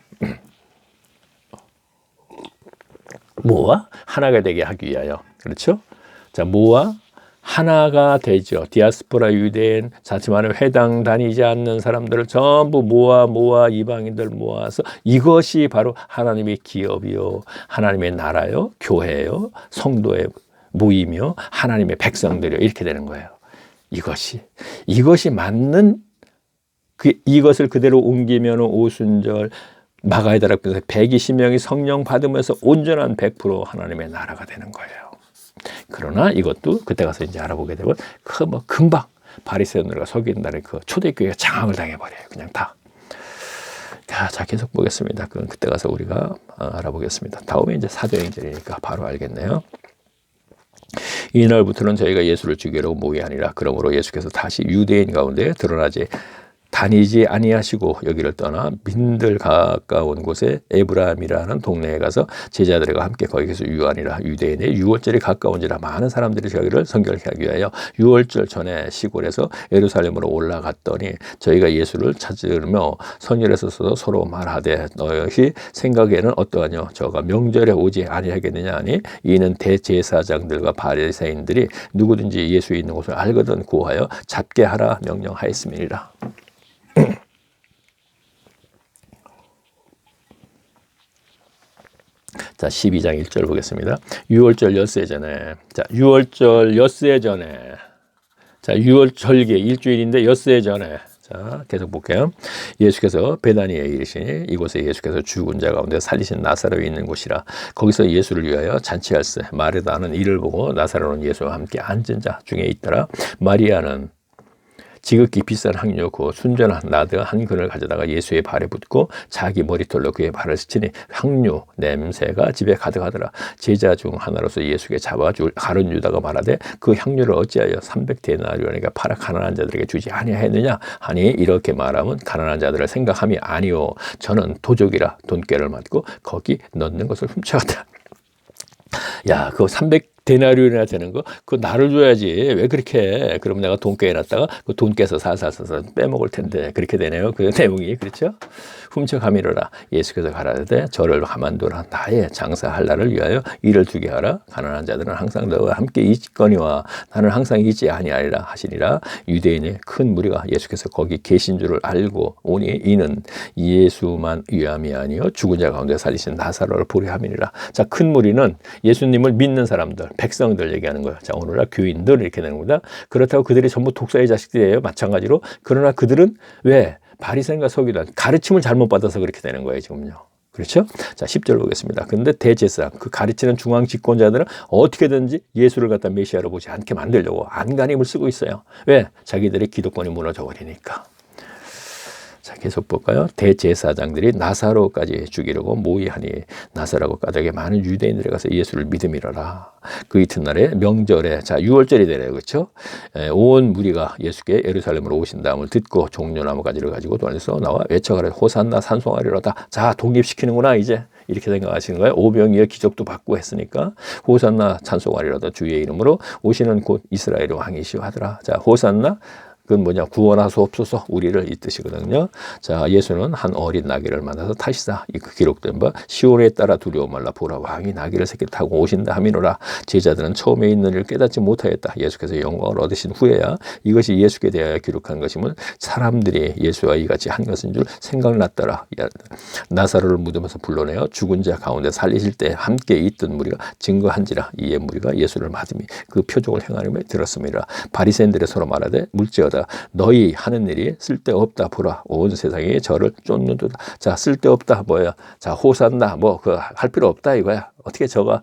모아 하나가 되게 하기 위하여 그렇죠? 자, 모아 하나가 되죠. 디아스포라 유대인, 자칫 회당 다니지 않는 사람들을 전부 모아 이방인들 모아서 이것이 바로 하나님의 기업이요, 하나님의 나라요, 교회요, 성도의 모임이요, 하나님의 백성들이요 이렇게 되는 거예요. 이것이 맞는 이것을 그대로 옮기면 오순절 마가의 다락방에서 120명이 성령 받으면서 온전한 100% 하나님의 나라가 되는 거예요. 그러나 이것도 그때 가서 이제 알아보게 되면 금방 바리새인들과 서기관들의 그 초대교회가 장악을 당해버려요. 그냥 다. 자, 계속 보겠습니다. 그건 그때 가서 우리가 알아보겠습니다. 다음에 이제 사도행전이니까 바로 알겠네요. 이날부터는 저희가 예수를 죽이려고 모이 아니라 그러므로 예수께서 다시 유대인 가운데 드러나지 다니지 아니하시고 여기를 떠나 민들 가까운 곳에 에브라임이라는 동네에 가서 제자들과 함께 거기서 유하니라. 유대인의 유월절이 가까운지라 많은 사람들이 저희를 성결케 하기 위하여 유월절 전에 시골에서 예루살렘으로 올라갔더니 저희가 예수를 찾으며 선율에서 서로 말하되 너희 생각에는 어떠하뇨? 저가 명절에 오지 아니하겠느냐 하니 이는 대제사장들과 바리새인들이 누구든지 예수 있는 곳을 알거든 구하여 잡게 하라 명령하였음이니라. 자, 12장 1절 보겠습니다. 6월절 엿새 전에. 자, 6월절 엿새 전에. 자, 6월 절기 일주일인데 엿새 전에. 자, 계속 볼게요. 예수께서 베다니에 이르시니 이곳에 예수께서 죽은 자 가운데 살리신 나사로에 있는 곳이라. 거기서 예수를 위하여 잔치할세. 마르다는 이를 보고 나사로는 예수와 함께 앉은 자 중에 있더라. 마리아는 지극히 비싼 향료 그 순전한 나드 한 근을 가져다가 예수의 발에 붓고 자기 머리털로 그의 발을 스치니 향료 냄새가 집에 가득하더라. 제자 중 하나로서 예수께 잡아줄 가룟 유다가 말하되 그 향료를 어찌하여 300데나리온에게 팔아 가난한 자들에게 주지 아니하였느냐 하니 이렇게 말하면 가난한 자들을 생각함이 아니오 저는 도적이라 돈깨를 맞고 거기 넣는 것을 훔쳐갔다. 야, 그 300 데나리온이나 되는 거, 그거 나를 줘야지. 왜 그렇게 해? 그럼 내가 돈 깨놨다가 그 돈 깨서 살살살살 빼먹을 텐데. 그렇게 되네요. 그 내용이. 그렇죠? 훔쳐 가미르라. 예수께서 가라사대 저를 가만두라. 나의 장사할 날을 위하여 일을 두게 하라. 가난한 자들은 항상 너와 함께 있거니와 나는 항상 있지 아니하리라 하시니라. 유대인의 큰 무리가 예수께서 거기 계신 줄을 알고 오니 이는 예수만 위함이 아니요 죽은 자 가운데 살리신 나사로를 보려 함이니라. 자, 큰 무리는 예수님을 믿는 사람들, 백성들 얘기하는 거예요. 자, 오늘날 교인들 이렇게 되는 겁니다. 그렇다고 그들이 전부 독사의 자식들이에요. 마찬가지로. 그러나 그들은 왜? 바리새인과 서기관 가르침을 잘못 받아서 그렇게 되는 거예요, 지금요. 그렇죠? 자, 10절 보겠습니다. 그런데 대제사장, 그 가르치는 중앙 집권자들은 어떻게든지 예수를 갖다 메시아로 보지 않게 만들려고 안간힘을 쓰고 있어요. 왜? 자기들의 기득권이 무너져 버리니까. 자, 계속 볼까요? 대제사장들이 나사로까지 죽이려고 모의하니 나사로가 까닭에 많은 유대인들이 가서 예수를 믿음이라라. 그 이튿날에 명절에, 자, 6월절이 되네요. 그렇죠? 온 무리가 예수께 예루살렘으로 오신 다음을 듣고 종려나무 가지를 가지고 돈에서 나와 외쳐가라. 호산나 산송하리로다. 자, 독립시키는구나 이제. 이렇게 생각하시는 거예요. 오병이어 기적도 받고 했으니까 호산나 찬송하리로다. 주의 이름으로 오시는 곧 이스라엘의 왕이시오 하더라. 자, 호산나 그건 뭐냐? 구원하소옵소서 우리를 이 뜻이거든요. 자, 예수는 한 어린 나귀를 만나서 타시사. 이 기록된 바 시온에 따라 두려워 말라 보라 왕이 나귀를 새끼 타고 오신다 하미노라. 제자들은 처음에 있는 일을 깨닫지 못하였다. 예수께서 영광을 얻으신 후에야 이것이 예수께 대하여 기록한 것임을 사람들이 예수와 이같이 한 것인 줄 생각났더라. 나사로를 무덤에서 불러내어 죽은 자 가운데 살리실 때 함께 있던 무리가 증거한지라. 이에 무리가 예수를 맞음이 그 표적을 행하려며 들었습니다. 바리새인들이 서로 말하되 물지어다. 너희 하는 일이 쓸데없다. 보라 온 세상에 저를 쫓는도다. 자, 쓸데없다 뭐야? 자, 호산나 뭐 그 할 필요 없다 이거야. 어떻게 저가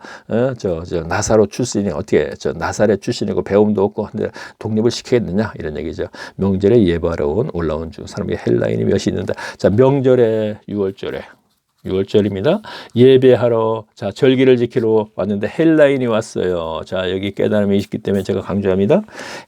저 나사로 출신이 어떻게 저 나사렛 출신이고 배움도 없고 근데 독립을 시키겠느냐 이런 얘기죠. 명절에 예배하러 올라온 중 사람이 헬라인이 몇이 있는데, 자, 명절에 6월절입니다. 예배하러, 자, 절기를 지키러 왔는데 헬라인이 왔어요. 자, 여기 깨달음이 있기 때문에 제가 강조합니다.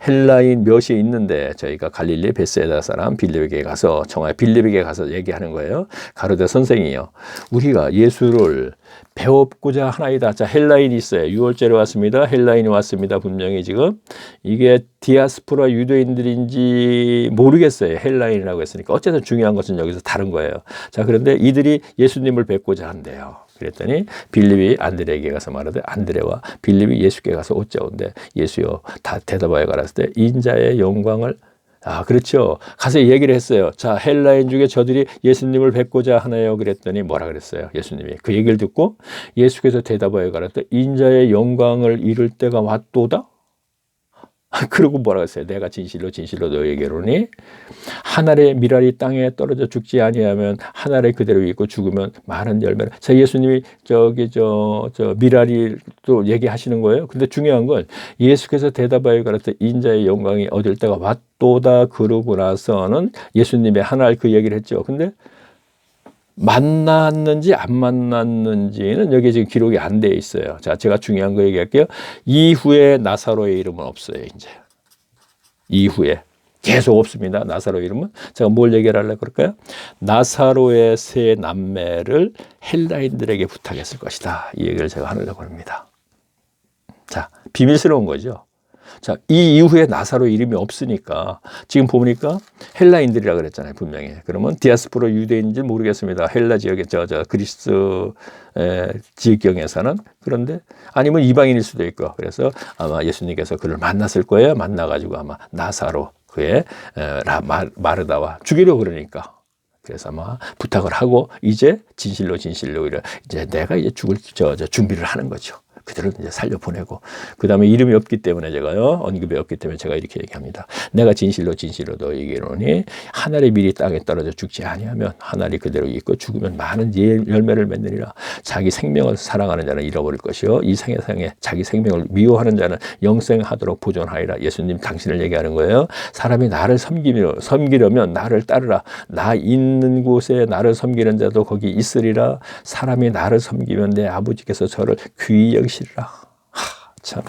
헬라인 몇이 있는데 저희가 갈릴리 베세다 사람 빌립에게 가서 빌립에게 가서 얘기하는 거예요. 가로되 선생이요, 우리가 예수를 배웠고자 하나이다. 자, 헬라인이 있어요. 6월절에 왔습니다. 헬라인이 왔습니다. 분명히 지금 이게 디아스포라 유대인들인지 모르겠어요. 헬라인이라고 했으니까. 어쨌든 중요한 것은 여기서 다른 거예요. 자, 그런데 이들이 예수님을 뵙고자 한대요. 그랬더니 빌립이 안드레에게 가서 말하되 안드레와 빌립이 예수께 가서 어찌하온대. 예수여 다 대답하여 가라사대 인자의 영광을, 아, 그렇죠. 가서 얘기를 했어요. 자, 헬라인 중에 저들이 예수님을 뵙고자 하나요? 그랬더니 뭐라 그랬어요? 예수님이 그 얘기를 듣고 예수께서 대답하여 가라사대 인자의 영광을 이룰 때가 왔도다. 그러고 뭐라 그랬어요? 내가 진실로 진실로 너에게 이르노니 한 알의 밀알이 땅에 떨어져 죽지 아니하면 한 알의 그대로 있고 죽으면 많은 열매를. 자, 예수님이 저기 저 밀알이 또 얘기하시는 거예요. 근데 중요한 건 예수께서 대답하여 가라사대 인자의 영광이 얻을 때가 왔도다. 그러고 나서는 예수님의 한 알 그 얘기를 했죠. 근데 만났는지 안 만났는지는 여기 지금 기록이 안 돼 있어요. 자, 제가 중요한 거 얘기할게요. 이후에 나사로의 이름은 없어요. 이제 이후에 계속 없습니다. 나사로 이름은. 제가 뭘 얘기를 하려고 그럴까요? 나사로의 세 남매를 헬라인들에게 부탁했을 것이다. 이 얘기를 제가 하려고 합니다. 자, 비밀스러운 거죠. 자, 이 이후에 나사로 이름이 없으니까 지금 보니까 헬라인들이라 그랬잖아요, 분명히. 그러면 디아스포라 유대인인지 모르겠습니다. 헬라 지역의 저 그리스 지역경에서는. 그런데 아니면 이방인일 수도 있고. 그래서 아마 예수님께서 그를 만났을 거예요. 만나가지고 아마 나사로 그의 마르다와 죽이려고 그러니까. 그래서 아마 부탁을 하고 이제 진실로 이제 내가 이제 죽을 준비를 하는 거죠. 그들을 이제 살려보내고, 그 다음에 이름이 없기 때문에 제가요, 언급이 없기 때문에 제가 이렇게 얘기합니다. 내가 진실로 너에게 이르노니 한 알의 밀이 땅에 떨어져 죽지 아니하면 한 알이 그대로 있고 죽으면 많은 열매를 맺느니라. 자기 생명을 사랑하는 자는 잃어버릴 것이요 이 세상에 자기 생명을 미워하는 자는 영생하도록 보존하리라. 예수님 당신을 얘기하는 거예요. 사람이 나를 섬기려면 나를 따르라. 나 있는 곳에 나를 섬기는 자도 거기 있으리라. 사람이 나를 섬기면 내 아버지께서 저를 귀히 여기시리라. 참.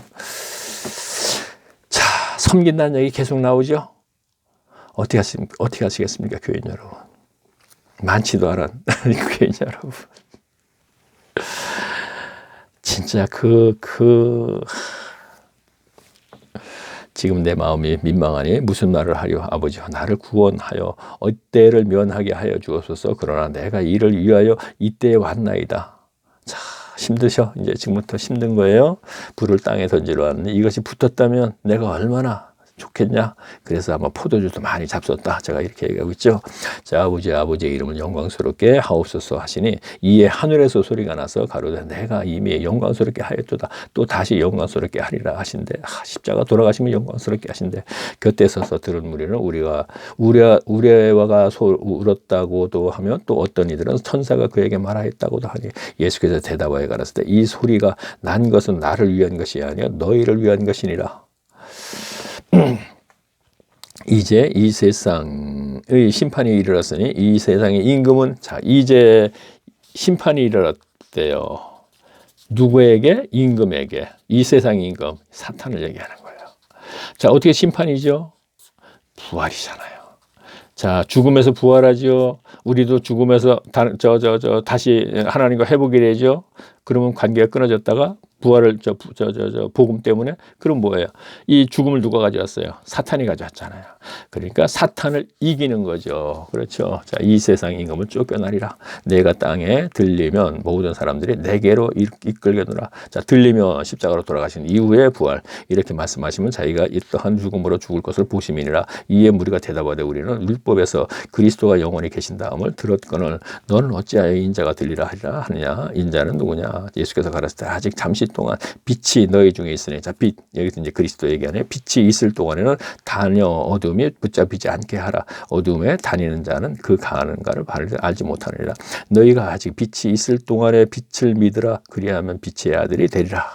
자, 섬긴다는 얘기 계속 나오죠. 어떻게 하시겠습니까, 교인 여러분? 많지도 않은 교인 여러분. 진짜 지금 내 마음이 민망하니 무슨 말을 하려 아버지여 나를 구원하여 어때를 면하게 하여 주옵소서. 그러나 내가 이를 위하여 이때에 왔나이다. 자, 힘드셔. 이제 지금부터 힘든 거예요. 불을 땅에 던지러 왔는데 이것이 붙었다면 내가 얼마나 좋겠냐. 그래서 아마 포도주도 많이 잡섰다. 제가 이렇게 얘기하고 있죠. 자, 아버지의 이름을 영광스럽게 하옵소서 하시니 이에 하늘에서 소리가 나서 가로되 내가 이미 영광스럽게 하였도다. 또 다시 영광스럽게 하리라 하신대. 십자가 돌아가시면 영광스럽게 하신대. 곁에 서서 들은 무리는 우리가 우레와가 울었다고도 하며 또 어떤 이들은 천사가 그에게 말하였다고도 하니 예수께서 대답하여 가라사대 이 소리가 난 것은 나를 위한 것이 아니라 너희를 위한 것이니라. 이제 이 세상의 심판이 이르렀으니 이 세상의 임금은 자 이제 심판이 이르렀대요. 누구에게? 임금에게. 이 세상의 임금 사탄을 얘기하는 거예요. 자 어떻게 심판이죠? 부활이잖아요. 자 죽음에서 부활하죠. 우리도 죽음에서 다시 하나님과 회복이 되죠. 그러면 관계가 끊어졌다가 부활을 복음 때문에 그럼 뭐예요? 이 죽음을 누가 가져왔어요? 사탄이 가져왔잖아요. 그러니까 사탄을 이기는 거죠. 그렇죠. 자, 이 세상 임금은 쫓겨나리라. 내가 땅에 들리면 모든 사람들이 내게로 이끌게노라. 자, 들리면 십자가로 돌아가신 이후에 부활 이렇게 말씀하시면 자기가 이떠한 죽음으로 죽을 것을 보심이니라. 이에 무리가 대답하되 우리는 율법에서 그리스도가 영원히 계신 다음을 들었거늘 너는 어찌하여 인자가 들리라 하리라 하느냐. 인자는 누구냐? 예수께서 가라사대 아직 잠시 동안 빛이 너희 중에 있으니 자, 빛 여기서 이제 그리스도 얘기하네. 빛이 있을 동안에는 다녀 어둠이 붙잡히지 않게 하라. 어둠에 다니는 자는 그 가는 가를 알지 못하느니라. 너희가 아직 빛이 있을 동안에 빛을 믿으라. 그리하면 빛의 아들이 되리라.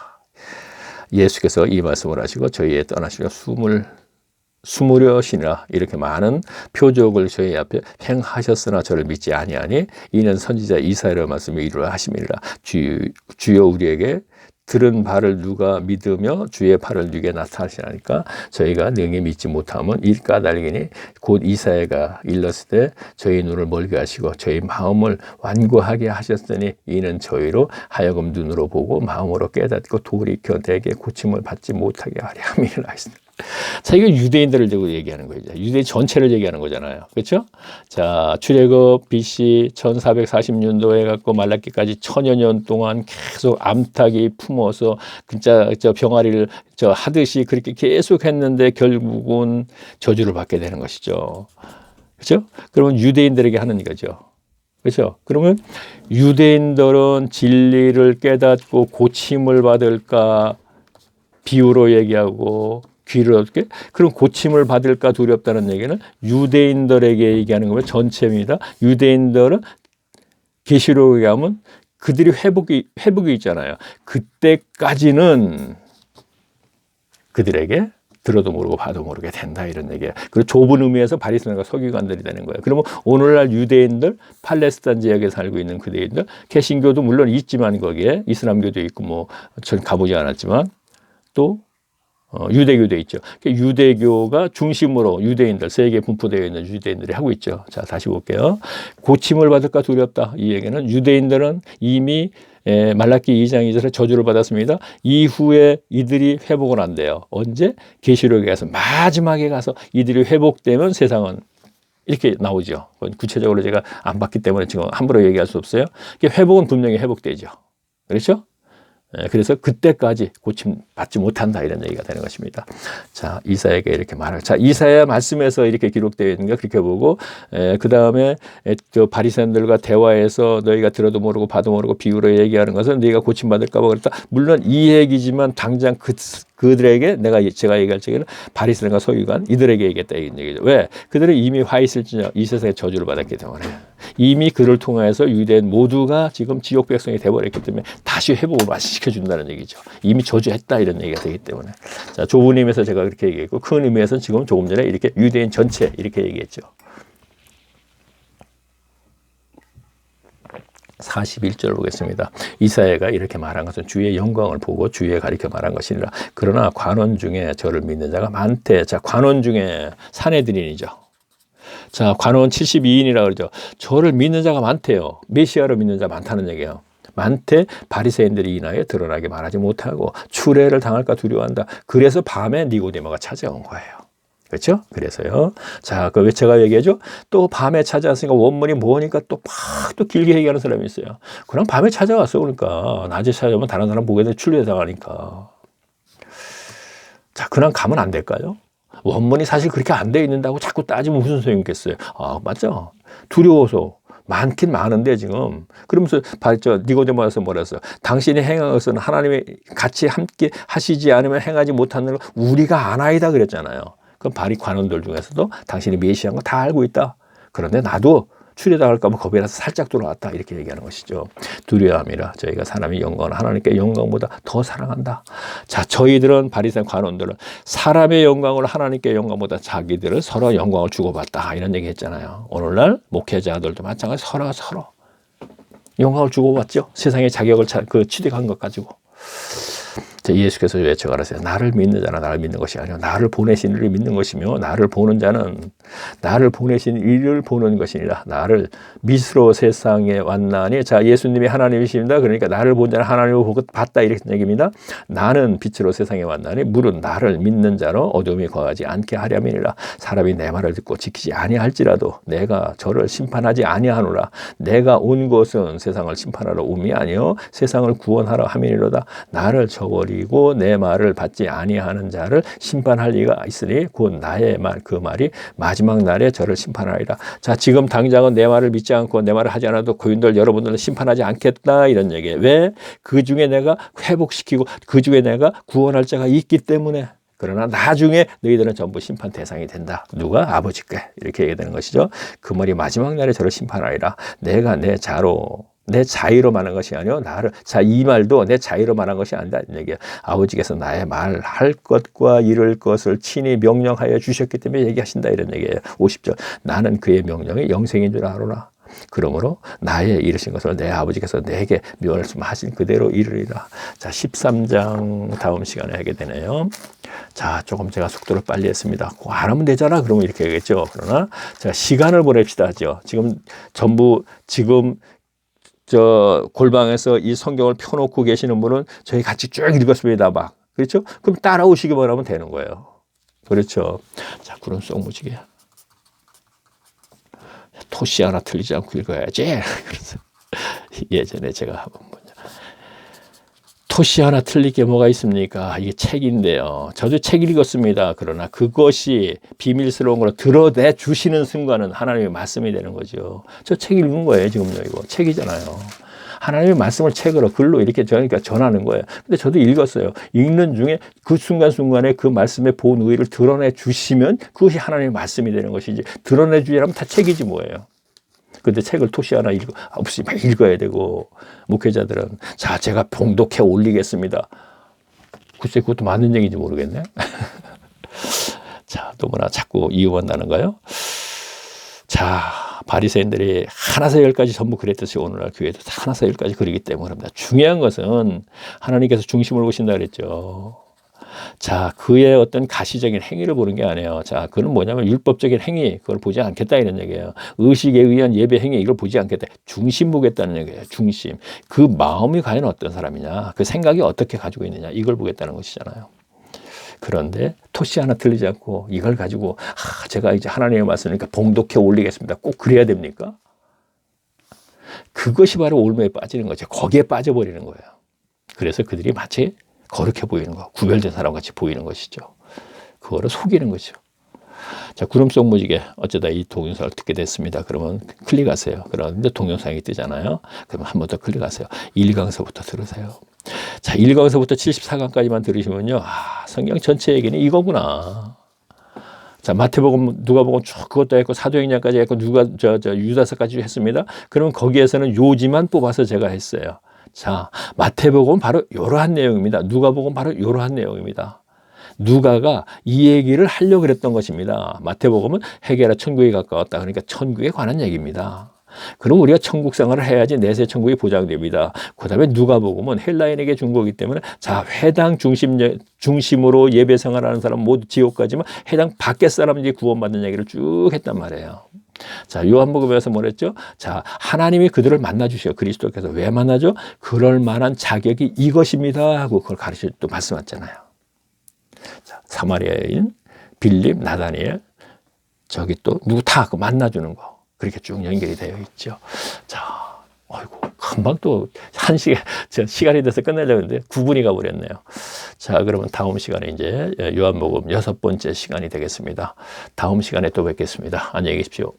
예수께서 이 말씀을 하시고 저희에 떠나시려 수무려시니라. 이렇게 많은 표적을 저희 앞에 행하셨으나 저를 믿지 아니하니 이는 선지자 이사야의 말씀이 이루라 하심이니라. 주여 우리에게 들은 바를 누가 믿으며 주의 팔을 누게 나타나시나니까 저희가 능히 믿지 못하면 일까닭이니 곧 이사야가 일렀을 때 저희 눈을 멀게 하시고 저희 마음을 완고하게 하셨으니 이는 저희로 하여금 눈으로 보고 마음으로 깨닫고 돌이켜 내게 고침을 받지 못하게 하려 함이라 했습니다. 자, 이거 유대인들을 두고 얘기하는 거죠. 유대인 전체를 얘기하는 거잖아요. 그렇죠? 자, 출애굽 BC 1440년도에 갖고 말라기까지 1000여 년 동안 계속 암탉이 품어서 진짜 병아리를 하듯이 그렇게 계속 했는데 결국은 저주를 받게 되는 것이죠. 그렇죠? 그러면 유대인들에게 하는 거죠. 그렇죠? 그러면 유대인들은 진리를 깨닫고 고침을 받을까 비유로 얘기하고 귀를 얻게 그럼 고침을 받을까 두렵다는 얘기는 유대인들에게 얘기하는 거면 전체입니다. 유대인들은 계시록에 가면 그들이 회복이 있잖아요. 그때까지는 그들에게 들어도 모르고 봐도 모르게 된다 이런 얘기예요. 그리고 좁은 의미에서 바리새인과 서기관들이 되는 거예요. 그러면 오늘날 유대인들 팔레스타인 지역에 살고 있는 그대인들 개신교도 물론 있지만 거기에 이슬람교도 있고 뭐 전 가보지 않았지만 또 유대교도 있죠. 유대교가 중심으로 유대인들, 세계에 분포되어 있는 유대인들이 하고 있죠. 자, 다시 볼게요. 고침을 받을까 두렵다. 이 얘기는 유대인들은 이미 말라기 2장 2절에 저주를 받았습니다. 이후에 이들이 회복을 한대요. 언제? 계시록에 가서 마지막에 가서 이들이 회복되면 세상은 이렇게 나오죠. 구체적으로 제가 안 봤기 때문에 지금 함부로 얘기할 수 없어요. 회복은 분명히 회복되죠. 그렇죠? 그래서 그때까지 고침 받지 못한다 이런 얘기가 되는 것입니다. 자, 이사야에게 이렇게 말하고 자, 이사야 말씀에서 이렇게 기록되어 있는 거 그렇게 보고 그 다음에 바리새인들과 대화해서 너희가 들어도 모르고 봐도 모르고 비유로 얘기하는 것은 너희가 고침 받을까 봐 그랬다. 물론 이 얘기지만 당장 그들에게 제가 얘기할 적에는 바리새인과 서기관 이들에게 얘기했다 이런 얘기죠. 왜? 그들은 이미 화 있을지냐 이 세상에 저주를 받았기 때문에 이미 그를 통해서 유대인 모두가 지금 지옥 백성이 되어버렸기 때문에 다시 회복을 시켜준다는 얘기죠. 이미 저주했다 이런 얘기가 되기 때문에 자, 좁은 의미에서 제가 그렇게 얘기했고 큰 의미에서는 지금 조금 전에 이렇게 유대인 전체 이렇게 얘기했죠. 41절 보겠습니다. 이사야가 이렇게 말한 것은 주의 영광을 보고 주에 가리켜 말한 것이니라. 그러나 관원 중에 저를 믿는 자가 많대. 자, 관원 중에 사내들인이죠. 자, 관원 72인이라고 그러죠. 저를 믿는 자가 많대요. 메시아로 믿는 자 많다는 얘기예요. 많되 바리새인들이 인하여 드러나게 말하지 못하고 추례를 당할까 두려워한다. 그래서 밤에 니고데모가 찾아온 거예요. 그렇죠? 그래서요. 자, 그 왜 제가 얘기하죠? 또 밤에 찾아왔으니까 원문이 뭐니까 또 막 또 길게 얘기하는 사람이 있어요. 그럼 밤에 찾아왔어. 그러니까 낮에 찾아오면 다른 사람 보게 되면 출례 당하니까. 자, 그냥 가면 안 될까요? 원문이 사실 그렇게 안 돼 있는다고 자꾸 따지면 무슨 소용이 있겠어요? 아, 맞죠? 두려워서. 많긴 많은데 지금 그러면서 니고데모에서 뭐라 했어요? 당신이 행한 것은 하나님이 같이 함께 하시지 않으면 행하지 못하는 걸 우리가 아나이다 그랬잖아요. 그럼 바리 관원들 중에서도 당신이 메시아인 거 다 알고 있다. 그런데 나도 추례당할까 봐 겁이 나서 살짝 돌아왔다. 이렇게 얘기하는 것이죠. 두려워함이라 저희가 사람의 영광을 하나님께 영광보다 더 사랑한다. 자, 저희들은 바리새인 관원들은 사람의 영광을 하나님께 영광보다 자기들은 서로 영광을 주고받다. 이런 얘기 했잖아요. 오늘날 목회자들도 마찬가지 서로 영광을 주고받죠. 세상의 자격을 취득한 것 가지고. 예수께서 외쳐가라세요. 나를 믿는 자는 나를 믿는 것이 아니요 나를 보내신 이를 믿는 것이며 나를 보는 자는 나를 보내신 이를 보는 것이니라. 나를 미스로 세상에 왔나니 자 예수님이 하나님이십니다. 그러니까 나를 본 자는 하나님을 보고 봤다 이렇게 얘기입니다. 나는 빛으로 세상에 왔나니 물은 나를 믿는 자로 어둠이 거하지 않게 하려니라. 사람이 내 말을 듣고 지키지 아니할지라도 내가 저를 심판하지 아니하노라. 내가 온 것은 세상을 심판하러 옴이 아니요 세상을 구원하러 함이니로다. 나를 저버리고 내 말을 받지 아니하는 자를 심판할 리가 있으니 곧 나의 말 그 말이 마지막 날에 저를 심판하리라. 자, 지금 당장은 내 말을 믿지 않고 내 말을 하지 않아도 고인들 여러분들은 심판하지 않겠다 이런 얘기예요. 왜? 그 중에 내가 회복시키고 그 중에 내가 구원할 자가 있기 때문에. 그러나 나중에 너희들은 전부 심판 대상이 된다. 누가? 아버지께. 이렇게 얘기되는 것이죠. 그 말이 마지막 날에 저를 심판하리라. 내가 내 자의로 말한 것이 아니요 나를 이 말도 내 자의로 말한 것이 아니다. 얘기야. 아버지께서 나의 말할 것과 이룰 것을 친히 명령하여 주셨기 때문에 얘기하신다 이런 얘기예요. 50절. 나는 그의 명령이 영생인 줄 아노라. 그러므로 나의 이르신 것을 내 아버지께서 내게 말씀하신 그대로 이루리라. 자, 13장 다음 시간에 하게 되네요. 자, 조금 제가 속도를 빨리 했습니다. 꼭 안 하면 되잖아. 그러면 이렇게 하겠죠. 그러나 자, 시간을 보냅시다 하죠. 지금 골방에서 이 성경을 펴놓고 계시는 분은 저희 같이 쭉 읽었습니다. 막. 그렇죠? 그럼 따라오시기만 하면 되는 거예요. 그렇죠? 자, 구름 속 무지개. 토시 하나 틀리지 않고 읽어야지. 그래서 예전에 제가 한번 토시 하나 틀릴 게 뭐가 있습니까? 이게 책인데요. 저도 책 읽었습니다. 그러나 그것이 비밀스러운 걸로 드러내 주시는 순간은 하나님의 말씀이 되는 거죠. 저 책 읽은 거예요. 지금요. 이거 책이잖아요. 하나님의 말씀을 책으로 글로 이렇게 전하는 거예요. 근데 저도 읽었어요. 읽는 중에 그 순간순간에 그 말씀의 본의를 드러내 주시면 그것이 하나님의 말씀이 되는 것이지. 드러내 주려면 다 책이지 뭐예요. 근데 책을 토시 하나 없이 막 읽어야 되고, 목회자들은, 자, 제가 봉독해 올리겠습니다. 글쎄, 그것도 맞는 얘기인지 모르겠네. 자, 또 뭐나 자꾸 이용한다는가요? 자, 바리새인들이 하나서 열까지 전부 그랬듯이 오늘날 교회도 하나서 열까지 그러기 때문에 그럽니다. 중요한 것은 하나님께서 중심을 보신다 그랬죠. 자, 그의 어떤 가시적인 행위를 보는 게 아니에요. 자, 그건 뭐냐면 율법적인 행위, 그걸 보지 않겠다 이런 얘기예요. 의식에 의한 예배 행위, 이걸 보지 않겠다. 중심 보겠다는 얘기예요. 중심. 그 마음이 과연 어떤 사람이냐, 그 생각이 어떻게 가지고 있느냐, 이걸 보겠다는 것이잖아요. 그런데 토시 하나 틀리지 않고 이걸 가지고 제가 이제 하나님의 말씀이니까 봉독해 올리겠습니다. 꼭 그래야 됩니까? 그것이 바로 올무에 빠지는 거죠. 거기에 빠져버리는 거예요. 그래서 그들이 마치 거룩해 보이는 거, 구별된 사람같이 보이는 것이죠. 그거를 속이는 거죠. 자, 구름 속 무지개, 어쩌다 이 동영상을 듣게 됐습니다. 그러면 클릭하세요. 그런데 동영상이 뜨잖아요. 그러면 한 번 더 클릭하세요. 1강서부터 들으세요. 자, 1강서부터 74강까지만 들으시면요. 성경 전체 얘기는 이거구나. 자, 마태복음, 누가복음 쭉 그것도 했고, 사도행전까지 했고, 유다서까지 했습니다. 그러면 거기에서는 요지만 뽑아서 제가 했어요. 자, 마태복음은 바로 이러한 내용입니다. 누가복음은 바로 이러한 내용입니다. 누가가 이 얘기를 하려고 그랬던 것입니다. 마태복음은 해결하 천국에 가까웠다. 그러니까 천국에 관한 얘기입니다. 그럼 우리가 천국 생활을 해야지 내세 천국이 보장됩니다. 그 다음에 누가복음은 헬라인에게 준 거기 때문에 자, 회당 중심으로 예배 생활하는 사람 모두 지옥 가지만 회당 밖에 사람들이 구원받는 얘기를 쭉 했단 말이에요. 자, 요한복음에서 뭐랬죠? 자, 하나님이 그들을 만나주셔. 그리스도께서 왜 만나죠? 그럴 만한 자격이 이것입니다 하고 그걸 가르쳐 또 말씀하셨잖아요. 자, 사마리아인 빌립, 나다니엘, 저기 또 누구 다 그 만나주는 거. 그렇게 쭉 연결이 되어 있죠. 자, 아이고, 금방 또 한 시간, 시간이 돼서 끝내려고 했는데 9분이 가버렸네요. 자, 그러면 다음 시간에 이제 요한복음 6번째 시간이 되겠습니다. 다음 시간에 또 뵙겠습니다. 안녕히 계십시오.